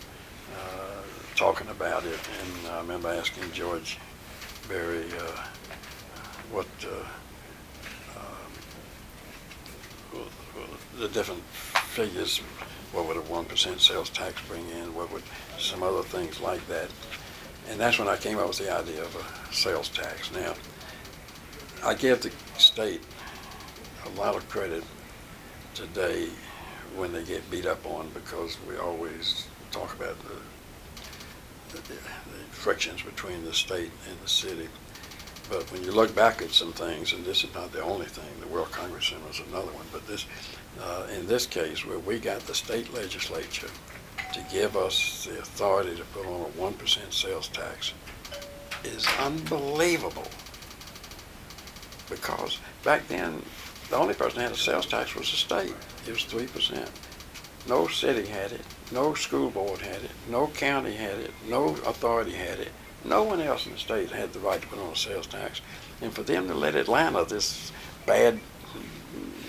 talking about it. And I remember asking George Berry what the different figures, what would a 1% sales tax bring in, what would some other things like that. And that's when I came up with the idea of a sales tax. Now, I give the state a lot of credit today when they get beat up on, because we always talk about the frictions between the state and the city. But when you look back at some things, and this is not the only thing, the World Congress Center is another one, but this, in this case, where we got the state legislature to give us the authority to put on a 1% sales tax, is unbelievable. Because back then, the only person that had a sales tax was the state. It was 3%. No city had it. No school board had it. No county had it. No authority had it. No one else in the state had the right to put on a sales tax. And for them to let Atlanta, this bad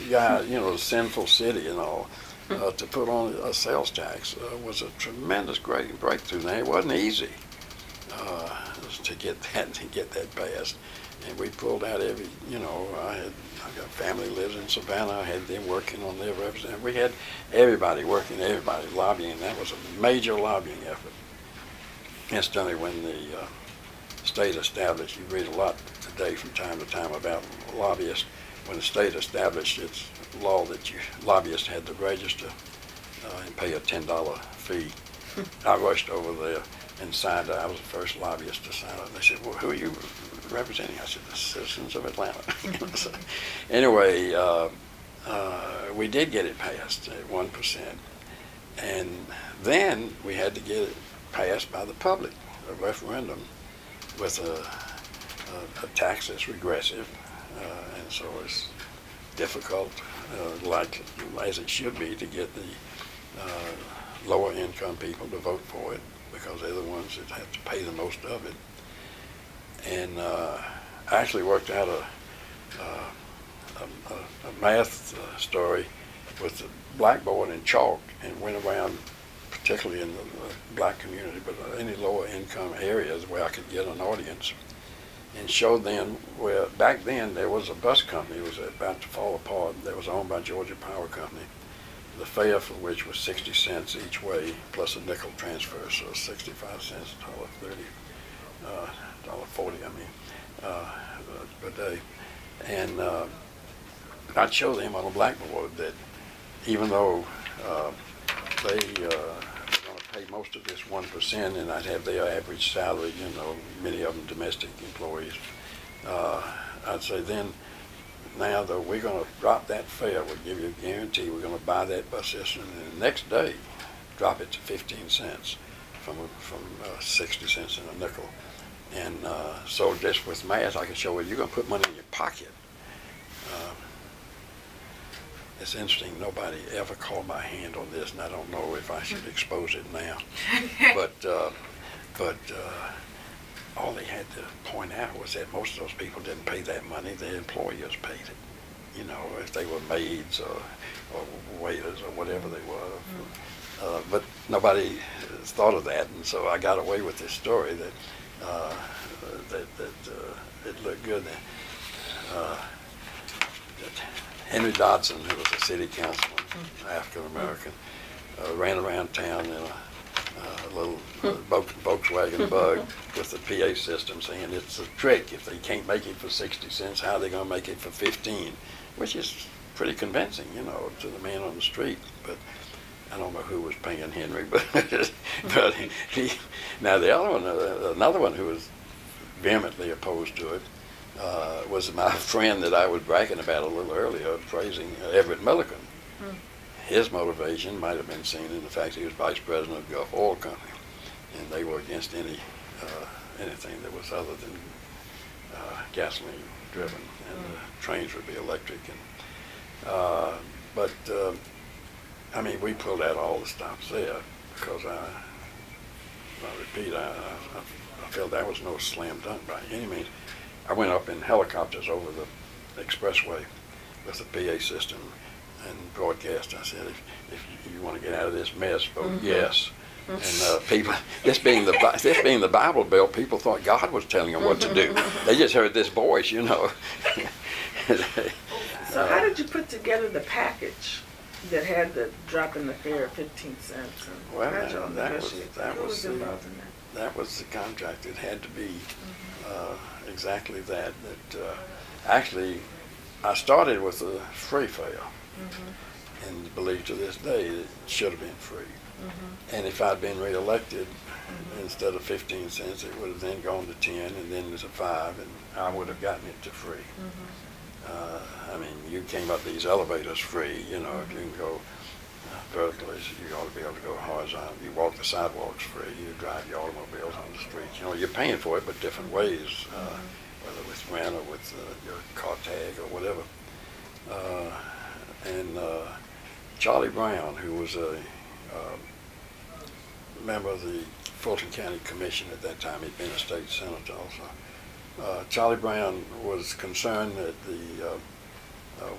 guy, sinful city and all, to put on a sales tax was a tremendous great breakthrough. Now, it wasn't easy to get that passed. And we pulled out I got family lives in Savannah. I had them working on their representative. We had everybody working, everybody lobbying. That was a major lobbying effort. Instantly, when the state established, you read a lot today from time to time about lobbyists. When the state established its law that lobbyists had to register and pay a $10 fee, I rushed over there and signed it. I was the first lobbyist to sign it. And they said, "Well, who are you representing?" I said, "The citizens of Atlanta." So, anyway, we did get it passed at 1%. And then we had to get it passed by the public, a referendum with a tax that's regressive. And so it's difficult, like as it should be, to get the lower income people to vote for it, because they're the ones that have to pay the most of it. And I actually worked out a math story with the blackboard and chalk and went around, particularly in the black community, but any lower income areas where I could get an audience, and showed them where back then there was a bus company. It was about to fall apart. That was owned by Georgia Power Company. The fare for which was 60 cents each way, plus a nickel transfer, so 65 cents, $1.30, $1.40, per day. And I'd show them on a blackboard that even though they were going to pay most of this 1%, and I'd have their average salary, many of them domestic employees, I'd say then, now though, we're going to drop that fare. We'll give you a guarantee. We're going to buy that bus system, and the next day drop it to 15 cents from 60 cents in a nickel. And so just with math, I can show you, you're going to put money in your pocket. It's interesting, nobody ever called my hand on this, and I don't know if I should expose it now. But all they had to point out was that most of those people didn't pay that money. Their employers paid it. If they were maids or waiters or whatever they were. But nobody thought of that, and so I got away with this story that it looked good. That Henry Dodson, who was a city councilman, African American, ran around town in a little Volkswagen Bug with the PA system, saying it's a trick. If they can't make it for 60 cents, how are they going to make it for 15? Which is pretty convincing, to the man on the street. But I don't know who was paying Henry, but he. Now the other one, another one who was vehemently opposed to it, was my friend that I was bragging about a little earlier, praising Everett Milliken. His motivation might have been seen in the fact he was vice president of Gulf Oil Company, and they were against anything that was other than gasoline driven, and the trains would be electric. And we pulled out all the stops there because I repeat, I felt that was no slam dunk by any means. I went up in helicopters over the expressway with the PA system and broadcast. I said, if you want to get out of this mess, vote yes. And people, this being the Bible Belt, people thought God was telling them what to do. They just heard this voice, So how did you put together the package that had the drop in the fare of 15 cents? Well, that was the contract. It had to be exactly that. Actually, I started with a free fare, and believe to this day it should have been free. And if I'd been reelected, instead of 15 cents, it would have then gone to 10, and then to 5, and I would have gotten it to free. You came up these elevators free, if you can go vertically, so you ought to be able to go horizontal. You walk the sidewalks free, you drive your automobiles on the streets. You know, you're paying for it, but different ways, whether with rent or with your car tag or whatever. Charlie Brown, who was a member of the Fulton County Commission at that time, he'd been a state senator also. Charlie Brown was concerned that the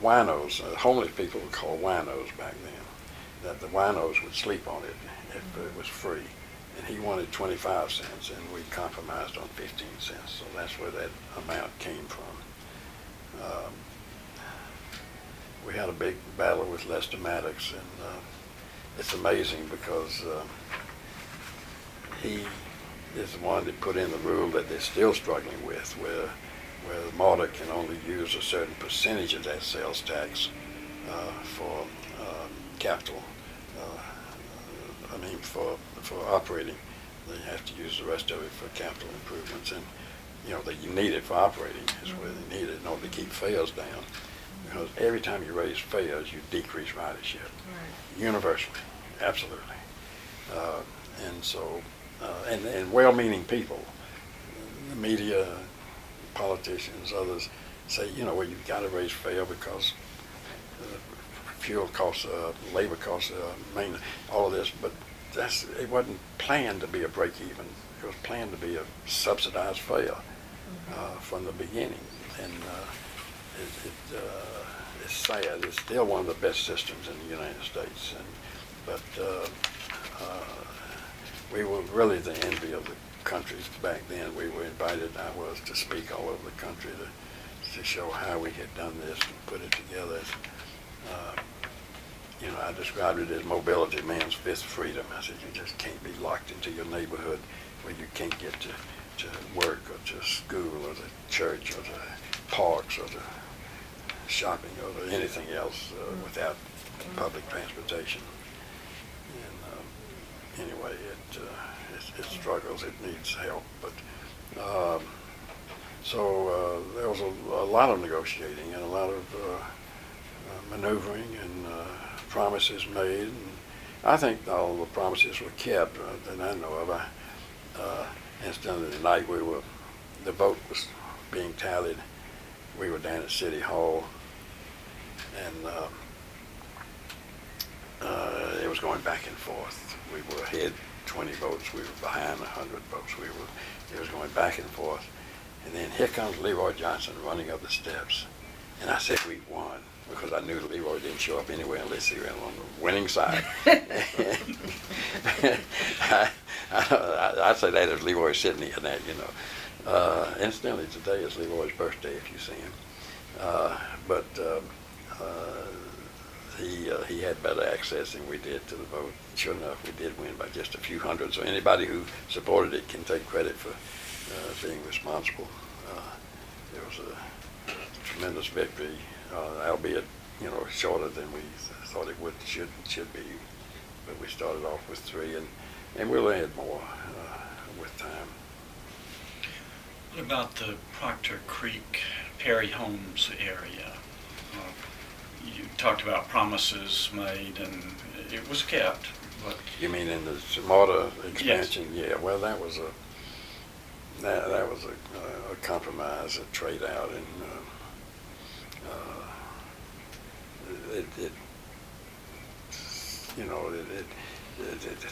winos, homeless people were called winos back then, that the winos would sleep on it if it was free. And he wanted 25 cents, and we compromised on 15 cents. So that's where that amount came from. We had a big battle with Lester Maddox, and it's amazing because he is the one that put in the rule that they're still struggling with, where MARTA can only use a certain percentage of that sales tax for capital. For operating. They have to use the rest of it for capital improvements, and you know you need it for operating is where they need it in order to keep fares down. Because every time you raise fares, you decrease ridership, universally, absolutely. And well-meaning people, the media, politicians, others say, you know, well, you've got to raise fare because fuel costs, labor costs, maintenance, all of this, but it wasn't planned to be a break-even. It was planned to be a subsidized fare from the beginning, and it's sad. It's still one of the best systems in the United States, but we were really the envy of the country back then. We were invited, I was, to speak all over the country to show how we had done this and put it together. You know, I described it as mobility, man's fifth freedom. I said, you just can't be locked into your neighborhood where you can't get to work or to school or to church or to parks or to shopping or to anything else without public transportation. And anyway, it struggles, it needs help. But so there was a lot of negotiating and a lot of maneuvering and promises made. And I think all the promises were kept that I know of. Incidentally, the night the vote was being tallied, we were down at City Hall, and it was going back and forth. We were ahead 20 votes, we were behind 100 votes. It was going back and forth. And then here comes Leroy Johnson running up the steps. And I said, we won, because I knew Leroy didn't show up anywhere unless he ran on the winning side. I'd say that as Leroy sitting in that, you know. Incidentally, today is Leroy's birthday, if you see him. But he had better access than we did to the vote. Sure enough, we did win by just a few hundred. So anybody who supported it can take credit for being responsible. It was a tremendous victory, albeit, you know, shorter than we thought it should be. But we started off with 3, and we'll add more with time. What about the Proctor Creek, Perry Holmes area? You talked about promises made, and it was kept. But you mean in the MARTA expansion? Yes. Yeah. Well, that was a compromise, a trade out, and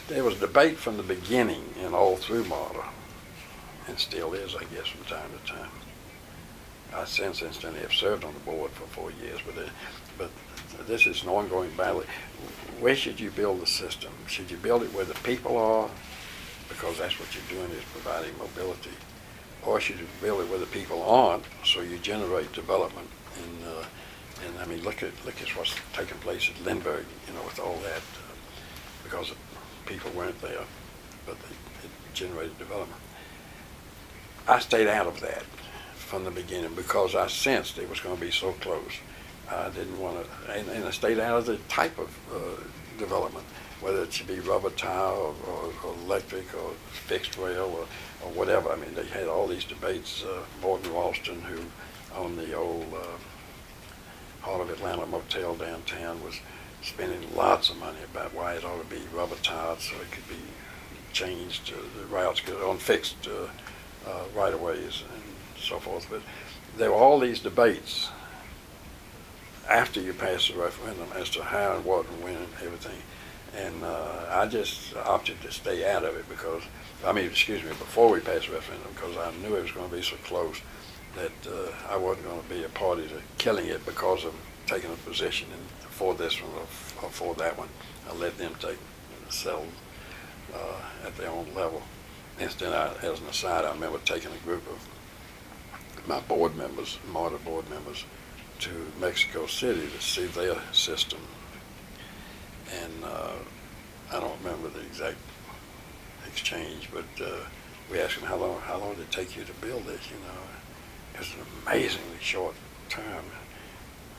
there was debate from the beginning and all through MARTA, and still is, I guess, from time to time. I since instantly have served on the board for 4 years, but this is an ongoing battle. Where should you build the system? Should you build it where the people are, because that's what you're doing, is providing mobility, or should you build it where the people aren't, so you generate development? And I mean, look at what's taking place at Lindbergh, you know, with all that, because people weren't there, but it generated development. I stayed out of that from the beginning because I sensed it was going to be so close. I didn't want to, and I stayed out of the type of development, whether it should be rubber tire or electric or fixed rail or whatever. I mean, they had all these debates. Morgan Ralston, who owned the old Heart of Atlanta motel downtown, was spending lots of money about why it ought to be rubber tired so it could be changed, the routes on fixed right-of-ways and so forth. But there were all these debates after you pass the referendum as to how and what and when and everything. And I just opted to stay out of it before we passed the referendum, because I knew it was going to be so close that I wasn't going to be a party to killing it because of taking a position for this one or for that one. I let them settle at their own level. Instead, as an aside, I remember taking a group of my board members, MARTA board members, to Mexico City to see their system. And I don't remember the exact exchange, but we asked them how long did it take you to build this, you know. It was an amazingly short term.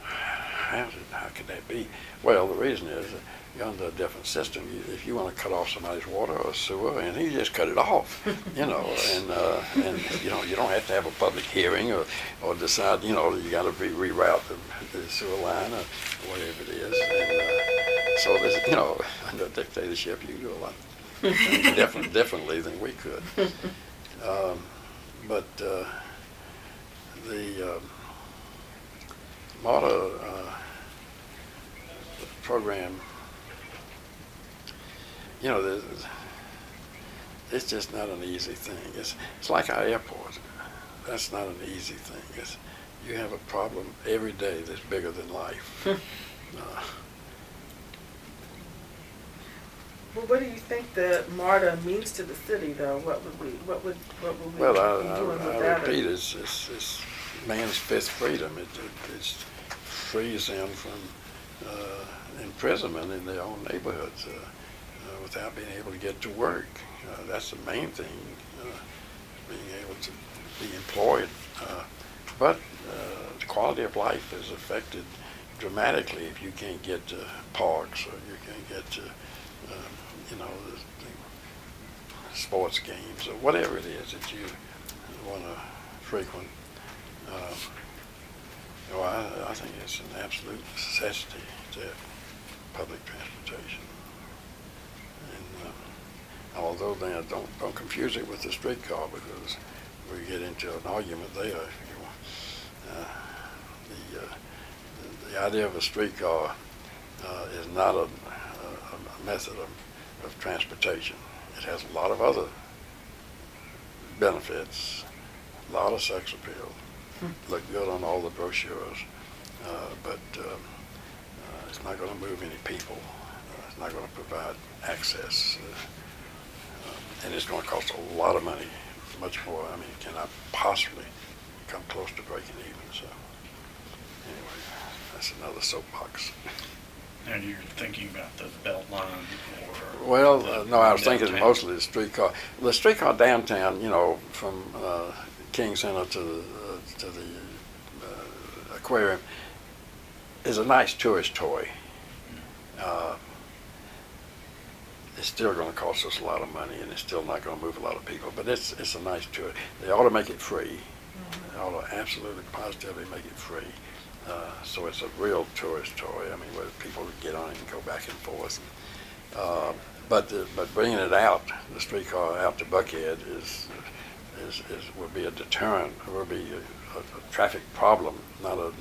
How could that be? Well, the reason is that you're under a different system. If you want to cut off somebody's water or sewer, and he just cut it off, you know, and you know, you don't have to have a public hearing or decide, you know, you got to reroute the sewer line or whatever it is. And so there's, you know, under dictatorship, you can do a lot differently than we could. But the MARTA program, you know, it's just not an easy thing. It's like our airport. That's not an easy thing. You have a problem every day that's bigger than life. Well, what do you think the MARTA means to the city, though? What would we Well, be doing with I that? repeat, it's man's fifth freedom. It frees them from imprisonment in their own neighborhoods without being able to get to work. That's the main thing, being able to be employed. But the quality of life is affected dramatically if you can't get to parks or you can't get to you know, the sports games or whatever it is that you want to frequent. I think it's an absolute necessity to have public transportation. And although now don't confuse it with the streetcar, because we get into an argument there. The idea of a streetcar is not a method of transportation. It has a lot of other benefits, a lot of sex appeal, look good on all the brochures, but it's not going to move any people. It's not going to provide access, and it's going to cost a lot of money, much more. I mean, it cannot possibly come close to breaking even. So anyway, that's another soapbox. And you're thinking about the belt line or? Well, no, I was thinking downtown? mostly the streetcar. The streetcar downtown, you know, from King Center to the aquarium, is a nice tourist toy. It's still going to cost us a lot of money, and it's still not going to move a lot of people. But it's a nice tour. They ought to make it free. They ought to absolutely positively make it free. So it's a real tourist toy. I mean, where people get on it and go back and forth. But bringing it out, the streetcar out to Buckhead would be a deterrent. It would be a traffic problem, not a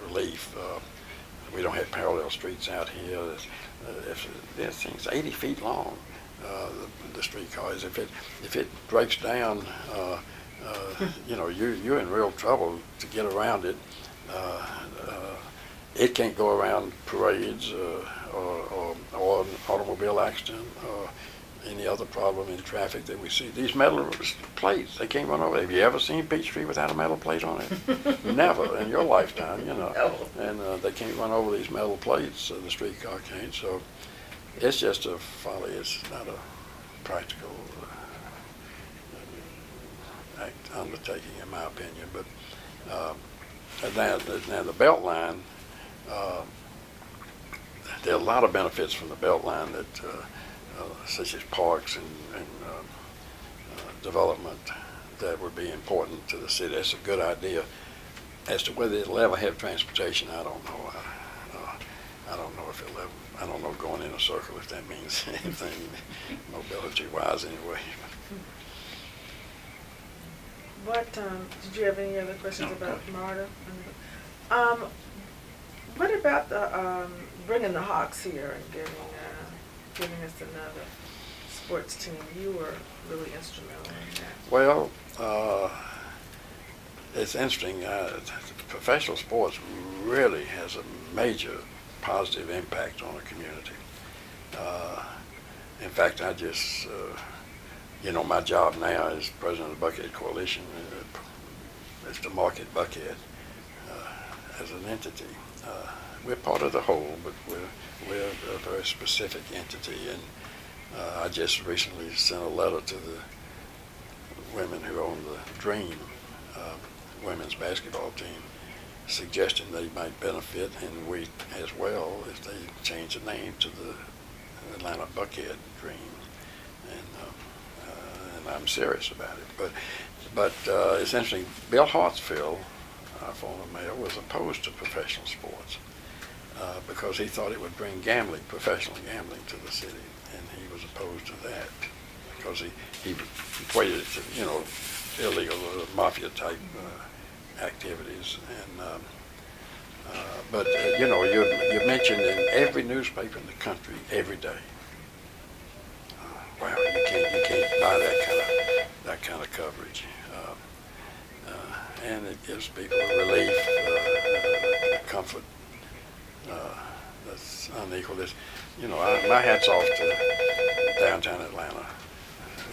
relief. We don't have parallel streets out here. If this thing's 80 feet long, the streetcar is. If it breaks down, you know, you're in real trouble to get around it. It can't go around parades or an automobile accident or any other problem in traffic that we see. These metal plates, they can't run over. Have you ever seen Peachtree without a metal plate on it? Never in your lifetime, you know. No. And they can't run over these metal plates, the streetcar can't. So it's just a folly. It's not a practical undertaking, in my opinion. But now the belt line, there are a lot of benefits from the belt line that, such as parks and development, that would be important to the city. That's a good idea. As to whether it'll ever have transportation, I don't know. level. I don't know going in a circle if that means anything mobility-wise anyway. What, did you have any other questions No, about go MARTA? What about the, bringing the Hawks here and giving us another sports team? You were really instrumental in that. Well, it's interesting. Professional sports really has a major positive impact on a community. In fact, I just, my job now is president of the Buckhead Coalition. It's to market Buckhead as an entity. We're part of the whole, but we're a very specific entity. And I just recently sent a letter to the women who own the Dream women's basketball team, suggesting they might benefit, and we as well, if they change the name to the Atlanta Buckhead Dream. And I'm serious about it. But it's interesting. Bill Hartsfield, our former mayor, was opposed to professional sports because he thought it would bring professional gambling to the city, and he was opposed to that because he equated it to, illegal mafia type activities. And but you're mentioned in every newspaper in the country every day. Wow, you can't buy that kind of coverage, and it gives people a relief, comfort that's unequal. My hat's off to downtown Atlanta.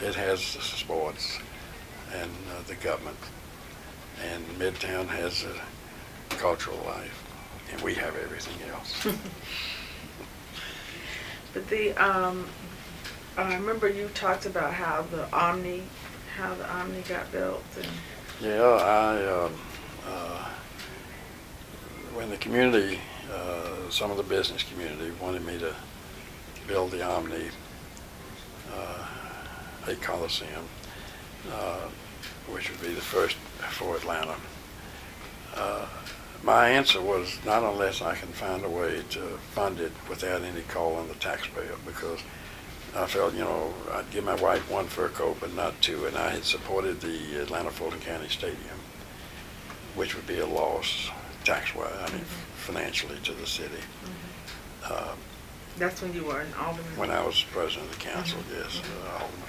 It has sports and the government, and Midtown has a cultural life, and we have everything else. But I remember you talked about how the Omni got built. And Yeah, when the community, some of the business community wanted me to build the Omni, a Coliseum, which would be the first for Atlanta. My answer was not unless I can find a way to fund it without any call on the taxpayer, because I felt, I'd give my wife one fur coat, but not two, and I had supported the Atlanta Fulton County Stadium, which would be a loss tax-wise, financially to the city. that's when you were an alderman. When I was president of the council, yes, alderman.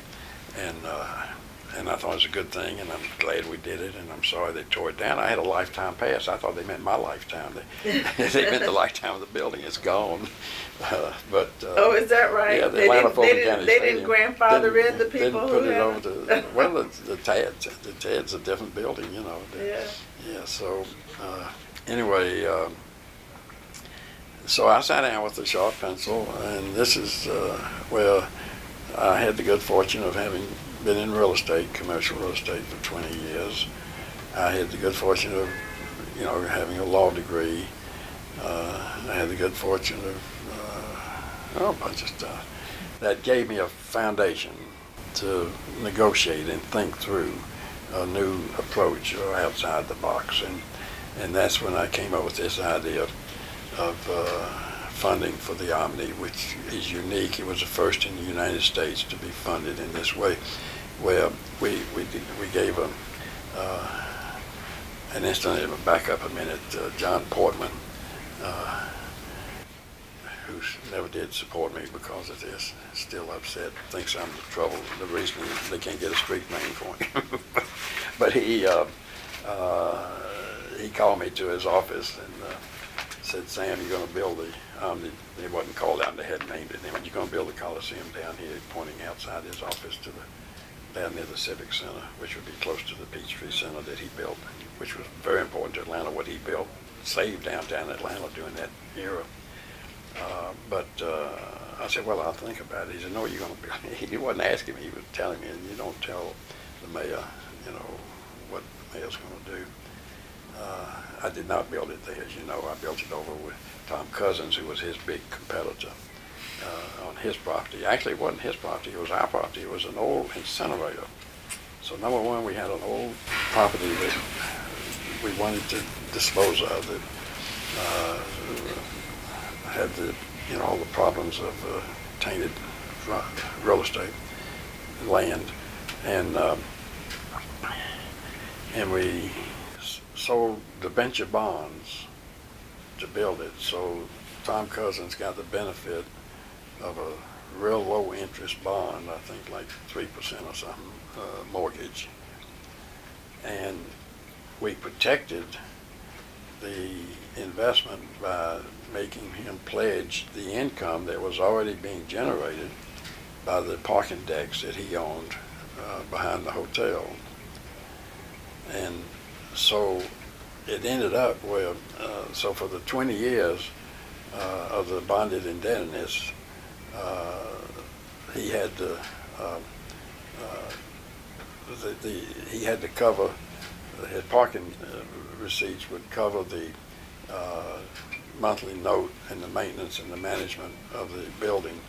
And I thought it was a good thing, and I'm glad we did it, and I'm sorry they tore it down. I had a lifetime pass. I thought they meant my lifetime. They meant the lifetime of the building. It's gone. Oh, is that right? Yeah, the Atlanta Fulton County They Stadium didn't grandfather in the people didn't who put it had over to, well, the TAD's. The TAD's a different building, Yeah. Yeah, so anyway, so I sat down with a sharp pencil, and this is where I had the good fortune of having been in real estate, commercial real estate for 20 years. I had the good fortune of, having a law degree. I had the good fortune of a bunch of stuff that gave me a foundation to negotiate and think through a new approach or outside the box. And that's when I came up with this idea of funding for the Omni, which is unique. It was the first in the United States to be funded in this way, where we gave an instant, back up a minute, John Portman, who never did support me because of this, still upset, thinks I'm the trouble, the reason they can't get a street name for him. But he called me to his office and said, "Sam, you're going to build the Omni." It wasn't called out, they hadn't named it. And you're going to build the Coliseum down here, pointing outside his office to down near the Civic Center, which would be close to the Peachtree Center that he built, which was very important to Atlanta. What he built saved downtown Atlanta during that era. But I said, "Well, I'll think about it." He said, "No, you're going to build." He wasn't asking me, he was telling me, and you don't tell the mayor, what the mayor's going to do. I did not build it there, as you know. I built it over with Tom Cousins, who was his big competitor on his property. Actually, it wasn't his property, it was our property. It was an old incinerator. So number one, we had an old property that we wanted to dispose of that had the all the problems of tainted real estate land, and we sold the venture bonds to build it. So Tom Cousins got the benefit of a real low interest bond, I think like 3% or something, mortgage. And we protected the investment by making him pledge the income that was already being generated by the parking decks that he owned behind the hotel. And so it ended up where, so for the 20 years of the bonded indebtedness, he had to he had to cover his parking receipts would cover the monthly note and the maintenance and the management of the building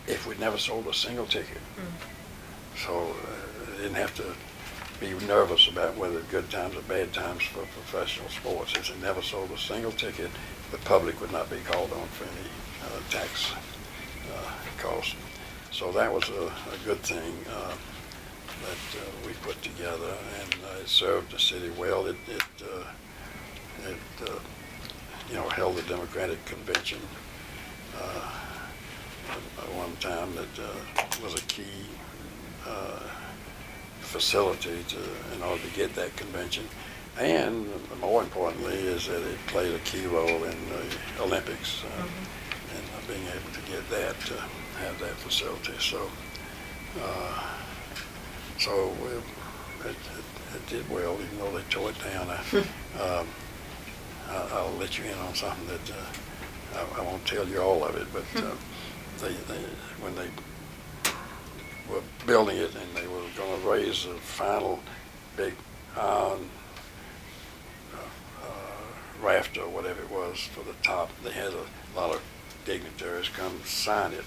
if we'd never sold a single ticket. So didn't have to be nervous about whether good times or bad times for professional sports. If they never sold a single ticket, the public would not be called on for any tax costs. So that was a good thing that we put together, and it served the city well. It held the Democratic convention one time that was a key facility in order to get that convention. And more importantly is that it played a key role in the Olympics and being able to get that, have that facility. So, it did well, even though they tore it down. I'll let you in on something that I won't tell you all of it, but when they were building it and they were going to raise the final big iron raft or whatever it was for the top, they had a lot of dignitaries come sign it,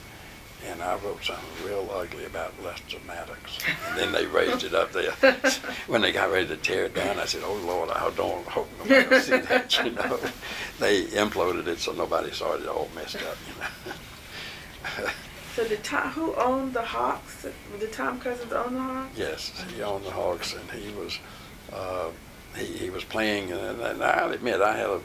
and I wrote something real ugly about Lester Maddox. And then they raised it up there. When they got ready to tear it down, I said, "Oh Lord, I hope nobody will see that." They imploded it so nobody saw it all messed up. So who owned the Hawks? Did Tom Cousins own the Hawks? Yes, he owned the Hawks, and he was he was playing. And I'll admit, I had a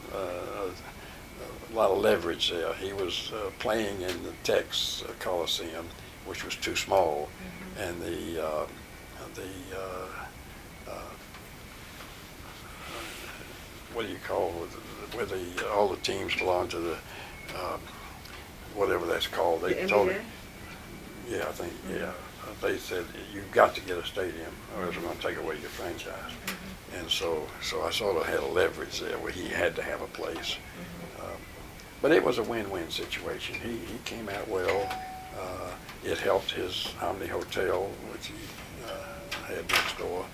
lot of leverage there. He was playing in the Tex Coliseum, which was too small, and what do you call it, where all the teams belong to the whatever that's called. They told him, yeah, I think, yeah. They said, "You've got to get a stadium, or else we're going to take away your franchise." And so I sort of had a leverage there where he had to have a place. But it was a win-win situation. He came out well. It helped his Omni Hotel, which he had next door,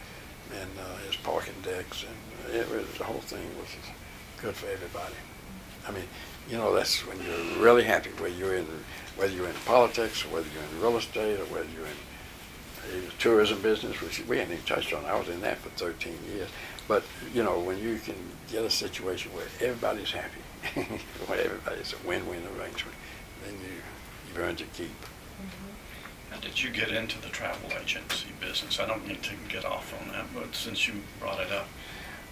and his parking decks, and the whole thing was good for everybody. I mean, that's when you're really happy, whether you're in politics, or whether you're in real estate, or whether you're in the tourism business, which we hadn't even touched on. I was in that for 13 years. But, when you can get a situation where everybody's happy, where it's a win-win arrangement, then you've earned your keep. How did you get into the travel agency business? I don't need to get off on that, but since you brought it up.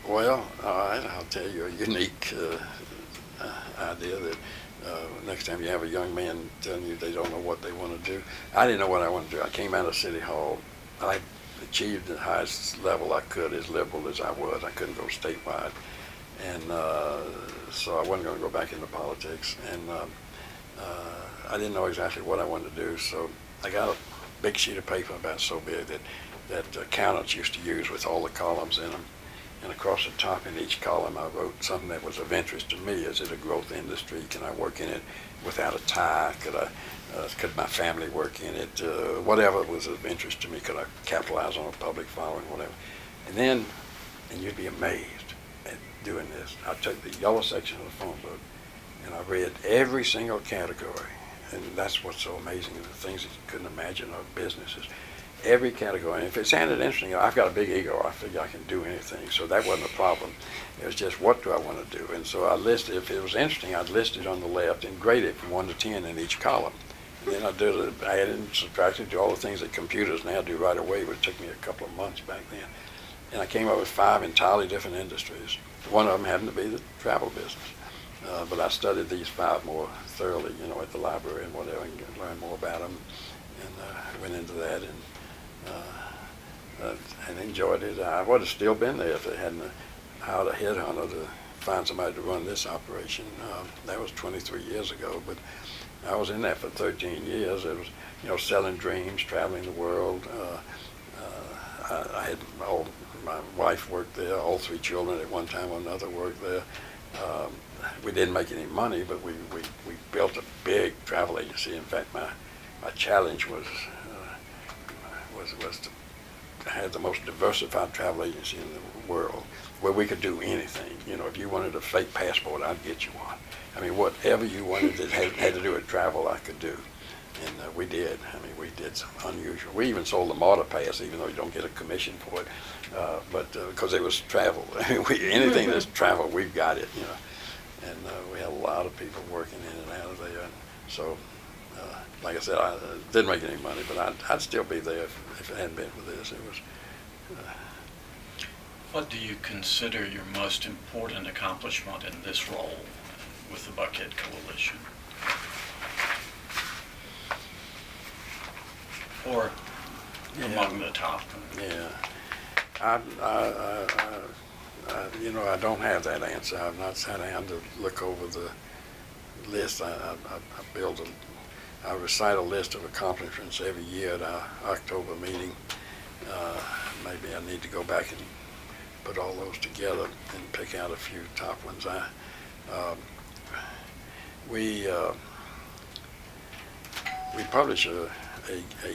Well, all right, I'll tell you a unique idea that next time you have a young man telling you they don't know what they want to do. I didn't know what I wanted to do. I came out of City Hall. I achieved the highest level I could, as liberal as I was. I couldn't go statewide. And so I wasn't going to go back into politics. And I didn't know exactly what I wanted to do. So I got a big sheet of paper about so big that accountants used to use with all the columns in them. And across the top in each column, I wrote something that was of interest to me. Is it a growth industry? Can I work in it without a tie? Could my family work in it? Whatever was of interest to me. Could I capitalize on a public following? Whatever. And you'd be amazed at doing this. I took the yellow section of the phone book, and I read every single category. And that's what's so amazing, the things that you couldn't imagine of businesses. every category. And if it sounded interesting, I've got a big ego. I figure I can do anything. So that wasn't a problem. It was just, what do I want to do? And so I listed, if it was interesting, I'd list it on the left and grade it from 1 to 10 in each column. And then I added and subtracted, do all the things that computers now do right away, which took me a couple of months back then. And I came up with 5 entirely different industries. One of them happened to be the travel business. But I studied these 5 more thoroughly, at the library and whatever, and learned more about them. And went into that and enjoyed it. I would have still been there if they hadn't hired a headhunter to find somebody to run this operation. That was 23 years ago, but I was in that for 13 years. It was, selling dreams, traveling the world. I had my wife worked there, all 3 children at one time or another worked there. We didn't make any money, but we built a big travel agency. In fact, my challenge was to have the most diversified travel agency in the world, where we could do anything. If you wanted a fake passport, I'd get you one. I mean, whatever you wanted that had to do with travel, I could do. And we did. I mean, we did some unusual. We even sold the MARTA pass, even though you don't get a commission for it, but because it was travel. I mean, anything that's travel, we've got it, And we had a lot of people working in and out of there. And so, like I said, I didn't make any money, but I'd still be there if it hadn't been for this. It was. What do you consider your most important accomplishment in this role with the Buckhead Coalition? Or among the top? Yeah. I don't have that answer. I've not sat down to look over the list. I recite a list of accomplishments every year at our October meeting. Maybe I need to go back and put all those together and pick out a few top ones. We publish a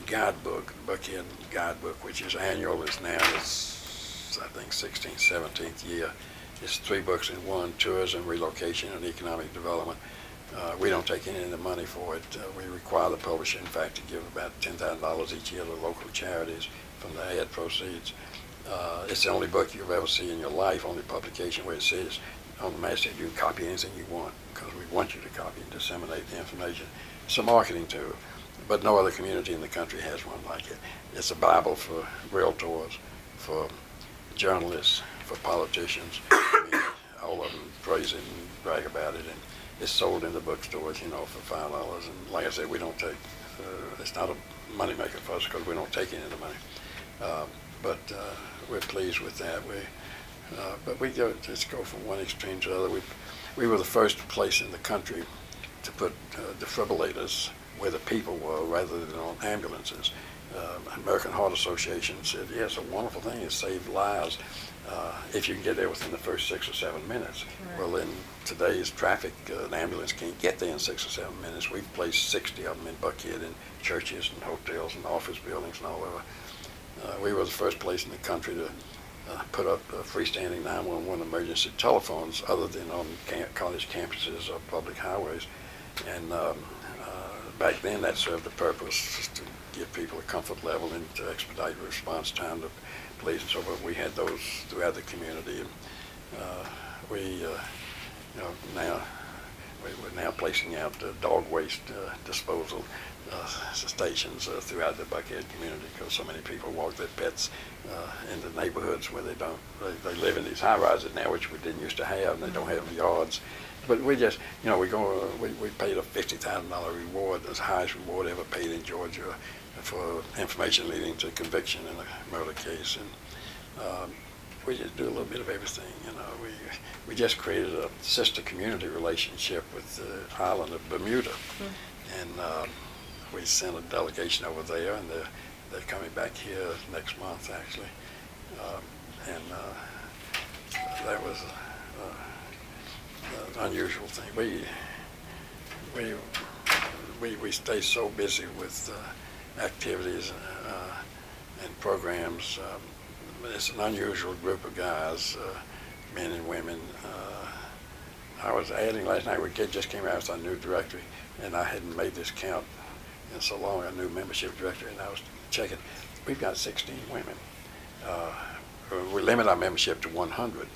guidebook, Buckhead guidebook, which is annual. It's now its, I think, 16th, 17th year. It's 3 books in one: tourism, relocation, and economic development. We don't take any of the money for it. We require the publisher, in fact, to give about $10,000 each year to local charities from the ad proceeds. It's the only book you'll ever see in your life, only publication where it says on the masthead you can copy anything you want, because we want you to copy and disseminate the information. It's a marketing tool, but no other community in the country has one like it. It's a Bible for realtors, for journalists, for politicians. I mean, all of them praise it and brag about it, and it's sold in the bookstores, for $5. And like I said, we don't take. It's not a moneymaker for us because we don't take any of the money. But we're pleased with that. But we just go from one extreme to the other. We were the first place in the country to put defibrillators where the people were rather than on ambulances. American Heart Association said, yes, a wonderful thing. It saved lives if you can get there within the first 6 or 7 minutes. Right. Well, in today's traffic, an ambulance can't get there in 6 or 7 minutes. We've placed 60 of them in Buckhead in churches and hotels and office buildings and all over. We were the first place in the country to put up freestanding 911 emergency telephones other than on college campuses or public highways. And back then that served a purpose, to give people a comfort level and to expedite response time to police and so forth. We had those throughout the community. And we're now placing out dog waste disposal stations throughout the Buckhead community, because so many people walk their pets into neighborhoods where they live in these high rises now, which we didn't used to have, and they don't have yards. But we just, we paid a $50,000 reward, the highest reward ever paid in Georgia, for information leading to conviction in a murder case. And we just do a little bit of everything. We just created a sister community relationship with the island of Bermuda. Mm-hmm. And we sent a delegation over there, and they're coming back here next month, actually. That was an unusual thing. We stay so busy with activities and programs. It's an unusual group of guys, men and women. I was adding last night, we just came out with our new directory, and I hadn't made this count in so long, a new membership directory, and I was checking. we've got 16 women. We limit our membership to 100,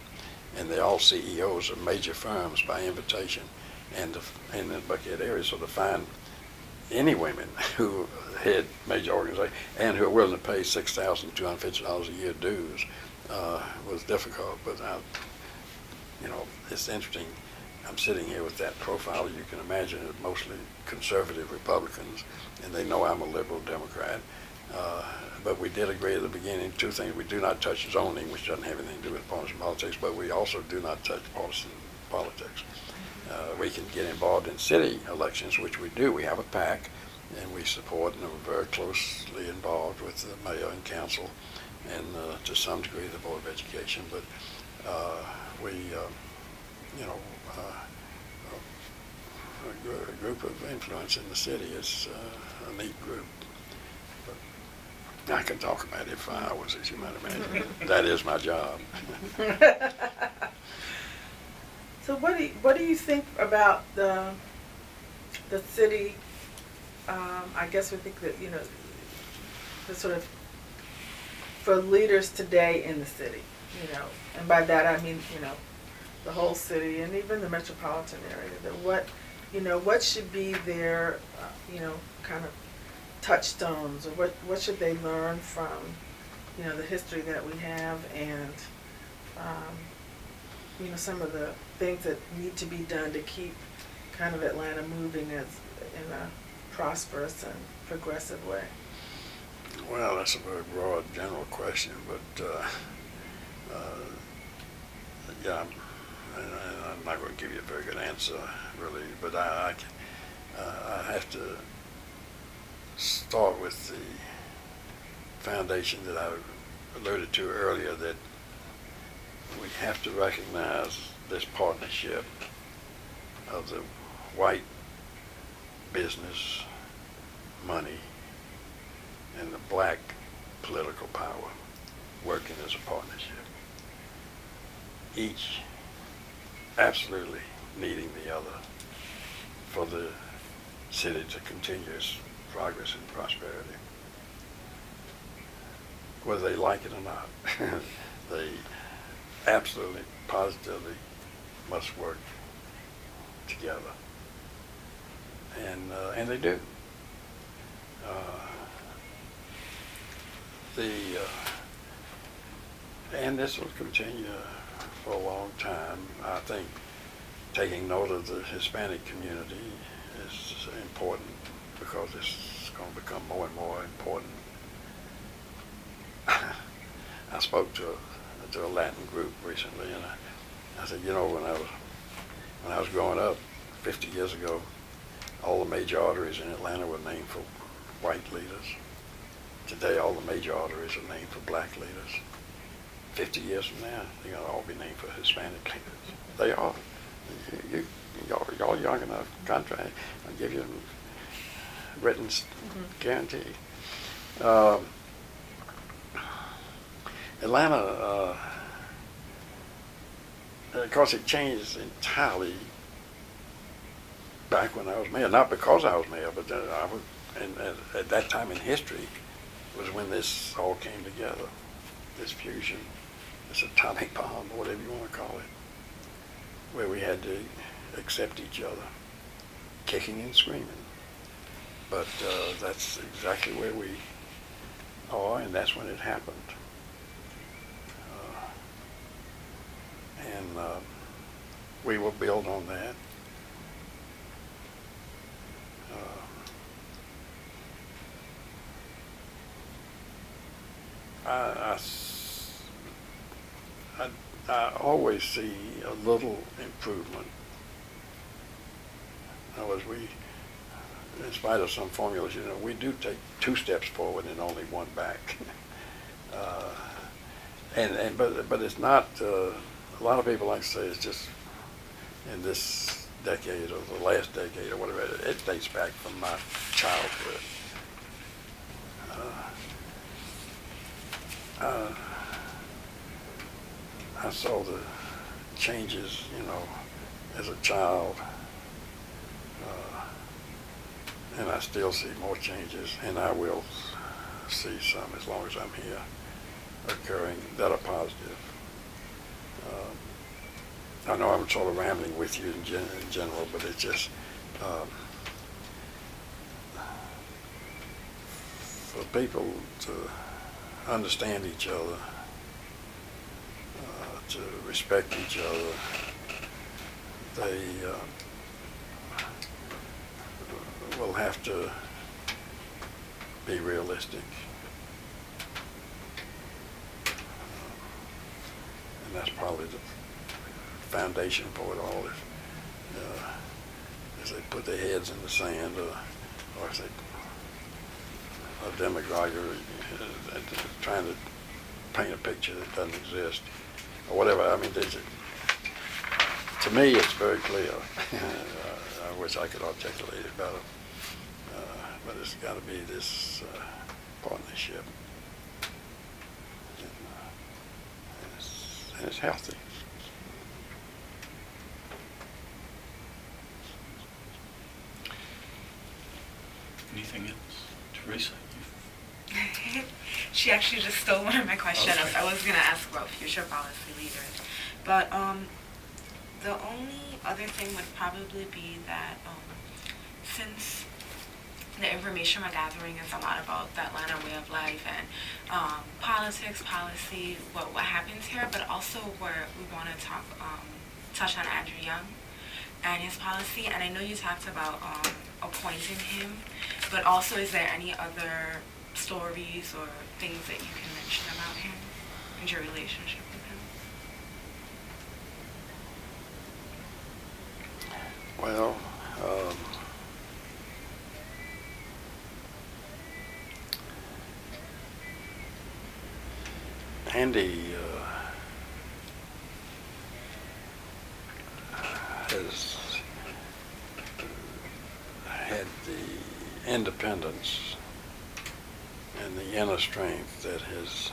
and they're all CEOs of major firms by invitation, and in the Buckhead area. So to find any women who head major organizations and who are willing to pay $6,250 a year dues was difficult. But it's interesting. I'm sitting here with that profile. You can imagine it's mostly conservative Republicans, and they know I'm a liberal Democrat. But we did agree at the beginning two things. We do not touch zoning, which doesn't have anything to do with partisan politics, but we also do not touch partisan politics. We can get involved in city elections, which we do. We have a PAC, and we support and are very closely involved with the mayor and council, and to some degree the Board of Education. But a group of influence in the city is a neat group. But I can talk about it for hours, as you might imagine. That is my job. So what do you think about the city? I guess we think that the sort of for leaders today in the city, and by that I mean the whole city and even the metropolitan area. That what should be their kind of touchstones, or what should they learn from the history that we have, and some of the things that need to be done to keep kind of Atlanta moving in a prosperous and progressive way. Well, that's a very broad, general question, but yeah, I'm not going to give you a very good answer, really. But I have to start with the foundation that I alluded to earlier, that we have to recognize this partnership of the white business money and the black political power working as a partnership, each absolutely needing the other for the city to continue its progress and prosperity, whether they like it or not. They absolutely, positively must work together, and they do. And this will continue for a long time. I think taking note of the Hispanic community is important, because it's going to become more and more important. I spoke to a Latin group recently, and I said, when I was growing up 50 years ago, all the major arteries in Atlanta were named for white leaders. Today, all the major arteries are named for black leaders. 50 years from now, they're going to all be named for Hispanic leaders. They are. You're young enough. Contract, I'll give you a written guarantee. Atlanta, of course, it changed entirely back when I was mayor. Not because I was mayor, but at that time in history was when this all came together, this fusion, this atomic bomb, or whatever you want to call it, where we had to accept each other, kicking and screaming. But that's exactly where we are, and that's when it happened. And we will build on that. I always see a little improvement. In other words, in spite of some formulas, we do take 2 steps forward and only 1 back. But it's not. A lot of people like to say it's just in this decade or the last decade or whatever. It dates back from my childhood. I saw the changes, as a child, and I still see more changes, and I will see some, as long as I'm here, occurring that are positive. I know I'm sort of rambling with you in general, but it's just for people to understand each other, to respect each other, they will have to be realistic. And that's probably the foundation for it all. If they put their heads in the sand, or if they a demagoguer trying to paint a picture that doesn't exist, or whatever. I mean, to me, it's very clear. I wish I could articulate it better, but it's got to be this partnership, and it's healthy. Anything else? Teresa? She actually just stole one of my questions. Okay. I was going to ask about future policy leaders. But the only other thing would probably be that since the information we're gathering is a lot about the Atlanta way of life and politics, policy, what happens here, but also where we want to touch on Andrew Young and his policy. And I know you talked about appointing him, but also is there any other stories or things that you can mention about him and your relationship with him? Well, Andy has had the independence and the inner strength that has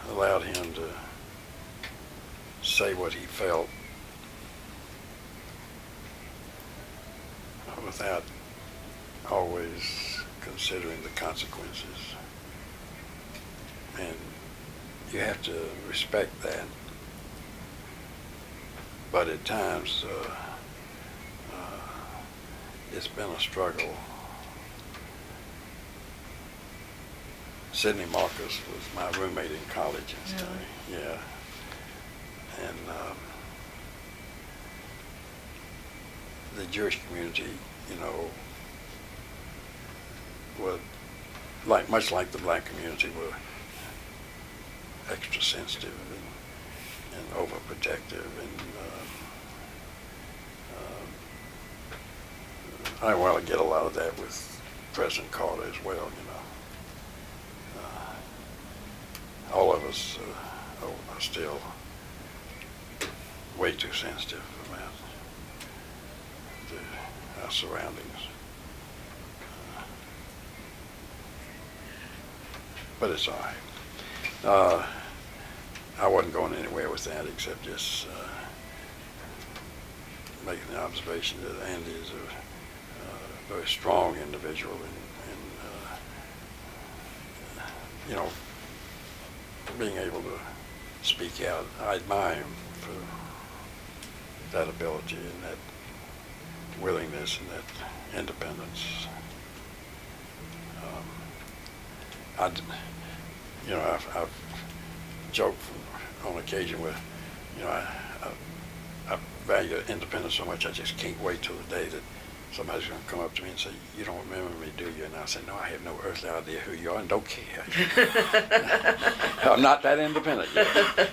allowed him to say what he felt without always considering the consequences. And you have to respect that. But at times, it's been a struggle. Sidney Marcus was my roommate in college and stuff. Yeah. And the Jewish community, you know, were much like the black community, were extra sensitive and overprotective, and I want to get a lot of that with President Carter as well. You know, all of us are still way too sensitive about our surroundings. But it's all right. I wasn't going anywhere with that except just making the observation that Andy is a very strong individual, and you know, being able to speak out. I admire him for that ability and that willingness and that independence. I've joked on occasion with, you know, I value independence so much I just can't wait till the day that somebody's going to come up to me and say, "You don't remember me, do you?" And I say, "No, I have no earthly idea who you are and don't care." I'm not that independent yet.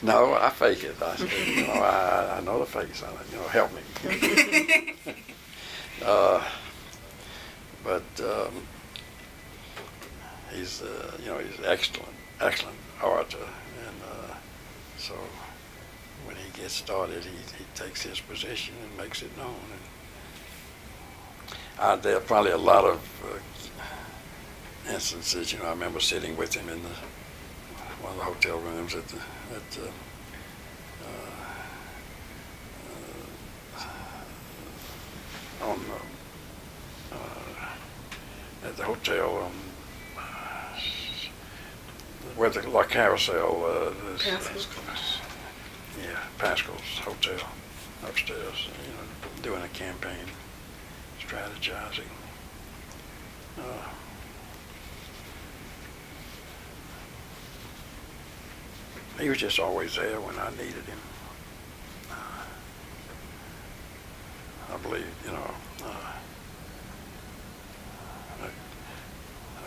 No, I fake it. I say, you know, I know the face. You know, help me. But he's, you know, he's excellent orator, and so when he gets started, he takes his position and makes it known. And there are probably a lot of instances. You know, I remember sitting with him in one of the hotel rooms hotel where the La Carousel is. Pascal's. Yeah, Pascal's Hotel upstairs, doing a campaign, strategizing. He was just always there when I needed him. I believe, I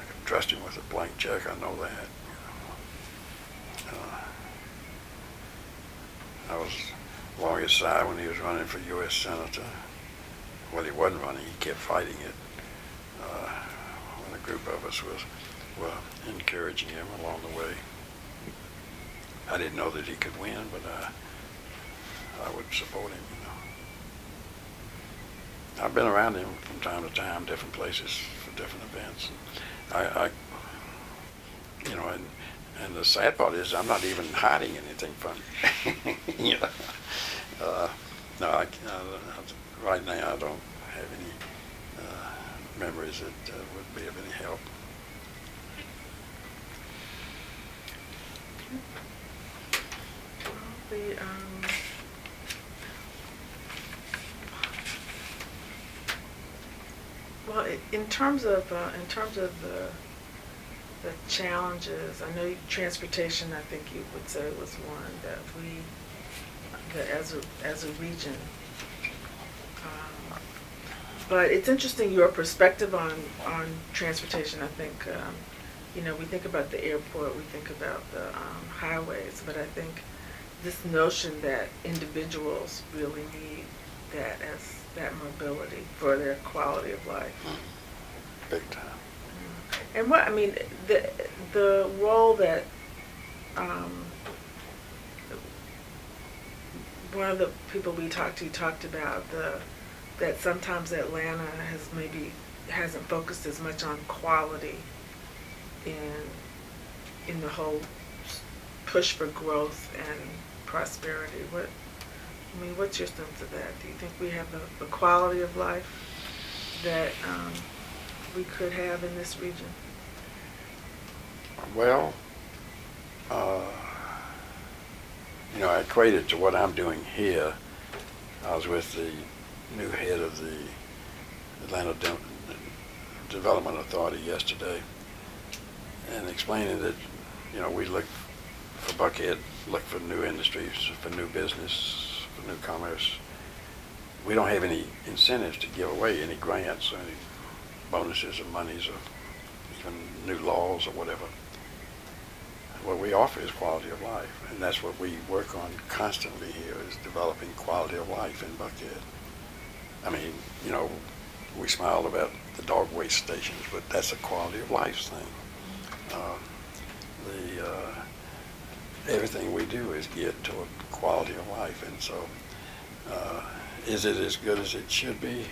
could trust him with a blank check. I know that. I was along his side when he was running for U.S. Senator. When he wasn't running, he kept fighting it. When a group of us were encouraging him along the way. I didn't know that he could win, but I would support him. I've been around him from time to time, different places for different events. And the sad part is I'm not even hiding anything from him. No, right now I don't have any memories that would be of any help. Well, in terms of the challenges, I know transportation. I think you would say was one that as a region. But it's interesting your perspective on transportation. I think we think about the airport, we think about the highways, but I think this notion that individuals really need that mobility for their quality of life. Big time. And the role that one of the people we talked to talked about that sometimes Atlanta hasn't focused as much on quality in the whole push for growth and prosperity. What's your sense of that? Do you think we have the quality of life that we could have in this region? Well, I equated to what I'm doing here. I was with the new head of the Atlanta Development Authority yesterday and explaining that, we look for Buckhead, look for new industries, for new business, for new commerce. We don't have any incentives to give away, any grants or any bonuses or monies or even new laws or whatever. What we offer is quality of life, and that's what we work on constantly here, is developing quality of life in Buckhead. We smiled about the dog waste stations, but that's a quality of life thing. Everything we do is geared toward quality of life, and so is it as good as it should be?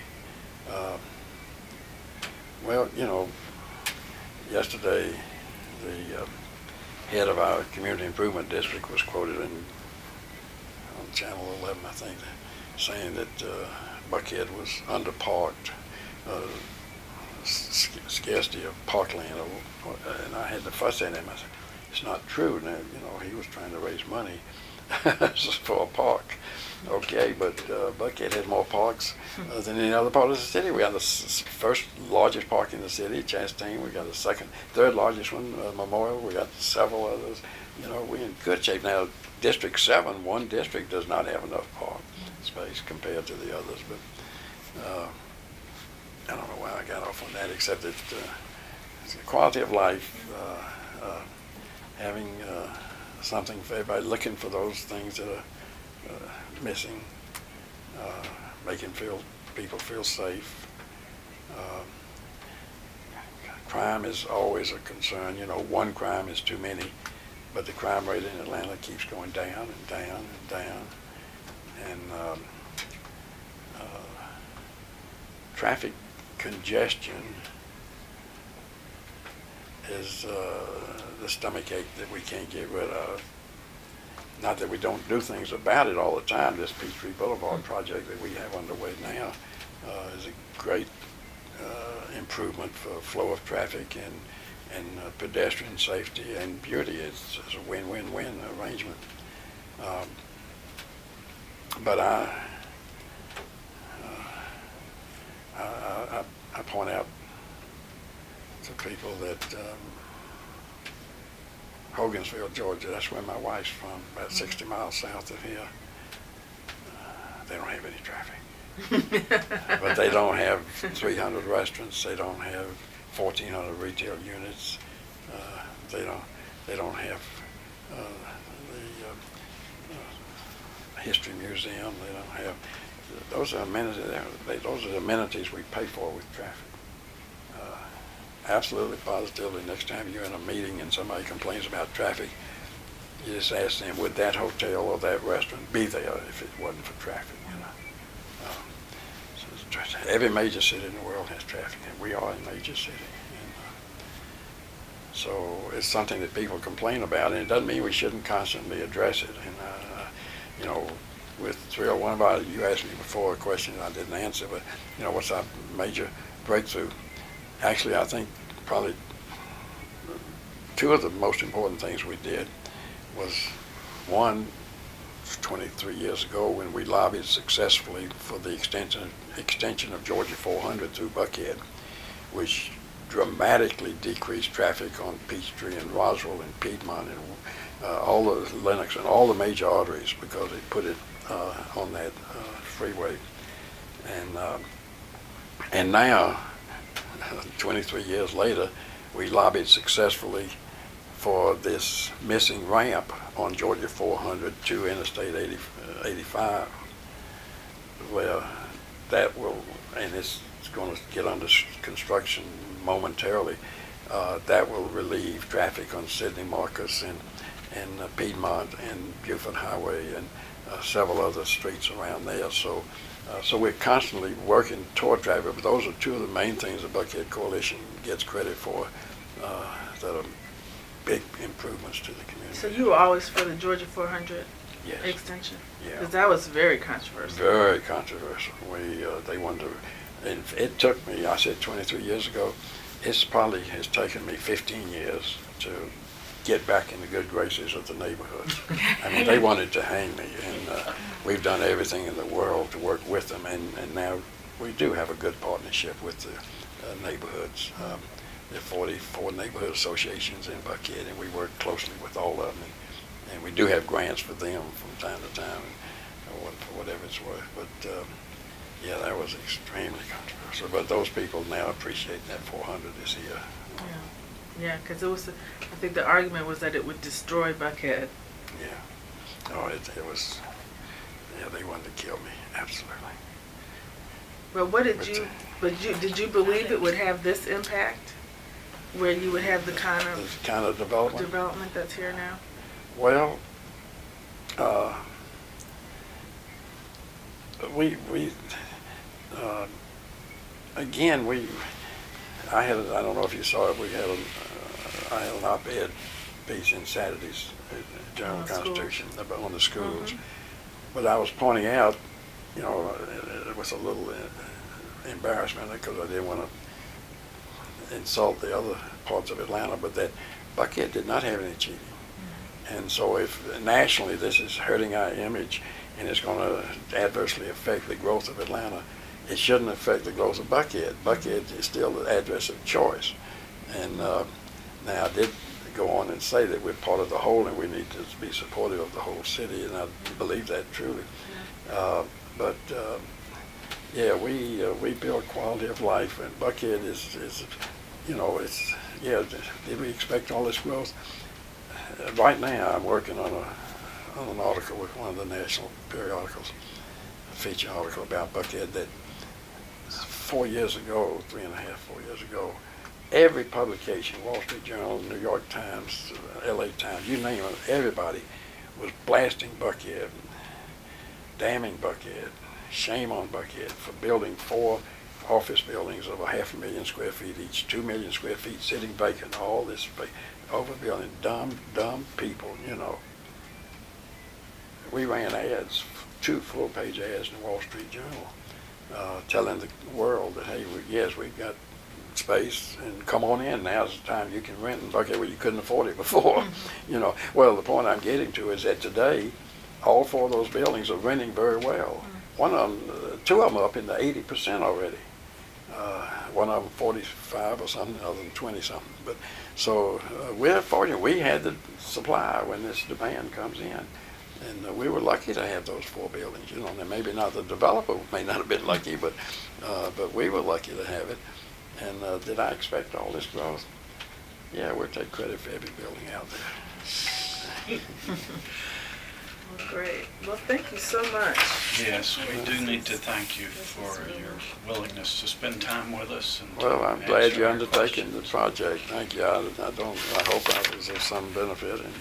Yesterday the head of our community improvement district was quoted on Channel 11, I think, saying that Buckhead was underparked, scarcity of parkland, and I had to fuss at him. I said, it's not true. Now, he was trying to raise money for a park. Okay, but Buckhead has more parks than any other part of the city. We have the first largest park in the city, Chastain. We got the third largest one, Memorial. We got several others. We're in good shape now. District 7, one district does not have enough park space compared to the others. But I don't know why I got off on that, except that it's the quality of life, having something for everybody, looking for those things that are missing, making people feel safe. Crime is always a concern. One crime is too many, but the crime rate in Atlanta keeps going down and down and down. And traffic congestion is the stomachache that we can't get rid of. Not that we don't do things about it all the time. This Peachtree Boulevard project that we have underway now is a great improvement for flow of traffic and pedestrian safety and beauty. It's a win-win-win arrangement. But I point out to people that Hogansville, Georgia, that's where my wife's from, about 60 miles south of here. They don't have any traffic. But they don't have 300 restaurants. They don't have 1,400 retail units. They don't have the history museum. They don't have those are amenities. Those are the amenities we pay for with traffic. Absolutely, positively. Next time you're in a meeting and somebody complains about traffic, you just ask them, would that hotel or that restaurant be there if it wasn't for traffic? You know, so every major city in the world has traffic, and we are a major city. And, so it's something that people complain about, and it doesn't mean we shouldn't constantly address it. And you know, with 301 about it, you asked me before a question I didn't answer, but you know, what's our major breakthrough? Actually, I think probably two of the most important things we did was, one, 23 years ago when we lobbied successfully for the extension of Georgia 400 through Buckhead, which dramatically decreased traffic on Peachtree and Roswell and Piedmont and all the Lenox and all the major arteries, because it put it on that freeway. And now, 23 years later, we lobbied successfully for this missing ramp on Georgia 400 to Interstate 85, where that will, and it's going to get under construction momentarily, that will relieve traffic on Sidney Marcus and Piedmont and Buford Highway and several other streets around there. So we're constantly working toward traffic, but those are two of the main things the Buckhead Coalition gets credit for that are big improvements to the community. So you were always for the Georgia 400 yes. extension? Yeah. Because that was very controversial. Very controversial. They wanted to, and it took me, I said 23 years ago, it's probably has taken me 15 years to get back in the good graces of the neighborhoods. I mean, they wanted to hang me, and we've done everything in the world to work with them, and now we do have a good partnership with the neighborhoods. There are 44 neighborhood associations in Buckhead, and we work closely with all of them, and we do have grants for them from time to time, for whatever it's worth. But yeah, that was extremely controversial. But those people now appreciate that 400 is here. Yeah, because it was, I think the argument was that it would destroy Buckhead. Yeah. Oh, it was, yeah, they wanted to kill me, absolutely. But what did did you believe it would have this impact? Where you would have the kind of development that's here now? Well, I don't know if you saw it, I had an op-ed piece in Saturday's Journal Constitution on the schools. Mm-hmm. But I was pointing out, you know, it was a little embarrassment because I didn't want to insult the other parts of Atlanta, but that Buckhead did not have any cheating. Mm-hmm. And so if nationally this is hurting our image and it's going to adversely affect the growth of Atlanta, it shouldn't affect the growth of Buckhead. Buckhead is still the address of choice. And now I did go on and say that we're part of the whole and we need to be supportive of the whole city, and I believe that truly. But yeah, we build quality of life, and Buckhead is you know, it's, yeah, did we expect all this growth? Right now I'm working on an article with one of the national periodicals, a feature article about Buckhead that 4 years ago, 4 years ago, every publication, Wall Street Journal, New York Times, LA Times, you name it, everybody was blasting Buckhead, damning Buckhead, shame on Buckhead for building 4 office buildings of 500,000 square feet each, 2 million square feet sitting vacant, all this overbuilding, dumb people, you know. We ran ads, 2 full-page ads in the Wall Street Journal telling the world that, hey, yes, we've got space, and come on in. Now's the time you can rent. And okay, well, you couldn't afford it before. Well, the point I'm getting to is that today, all 4 of those buildings are renting very well. One of them, 2 of them are up in the 80% already. One of them 45 or something, the other than 20 something. But so we're fortunate. We had the supply when this demand comes in. And we were lucky to have those 4 buildings, and maybe not the developer may not have been lucky, but we were lucky to have it. And did I expect all this growth? Yeah, we'll take credit for every building out there. Well, great. Well, thank you so much. Yes, we do need to thank you for your willingness to spend time with us. And Well, I'm glad answer you're our undertaking questions. the project. Thank you. I hope I was of some benefit. And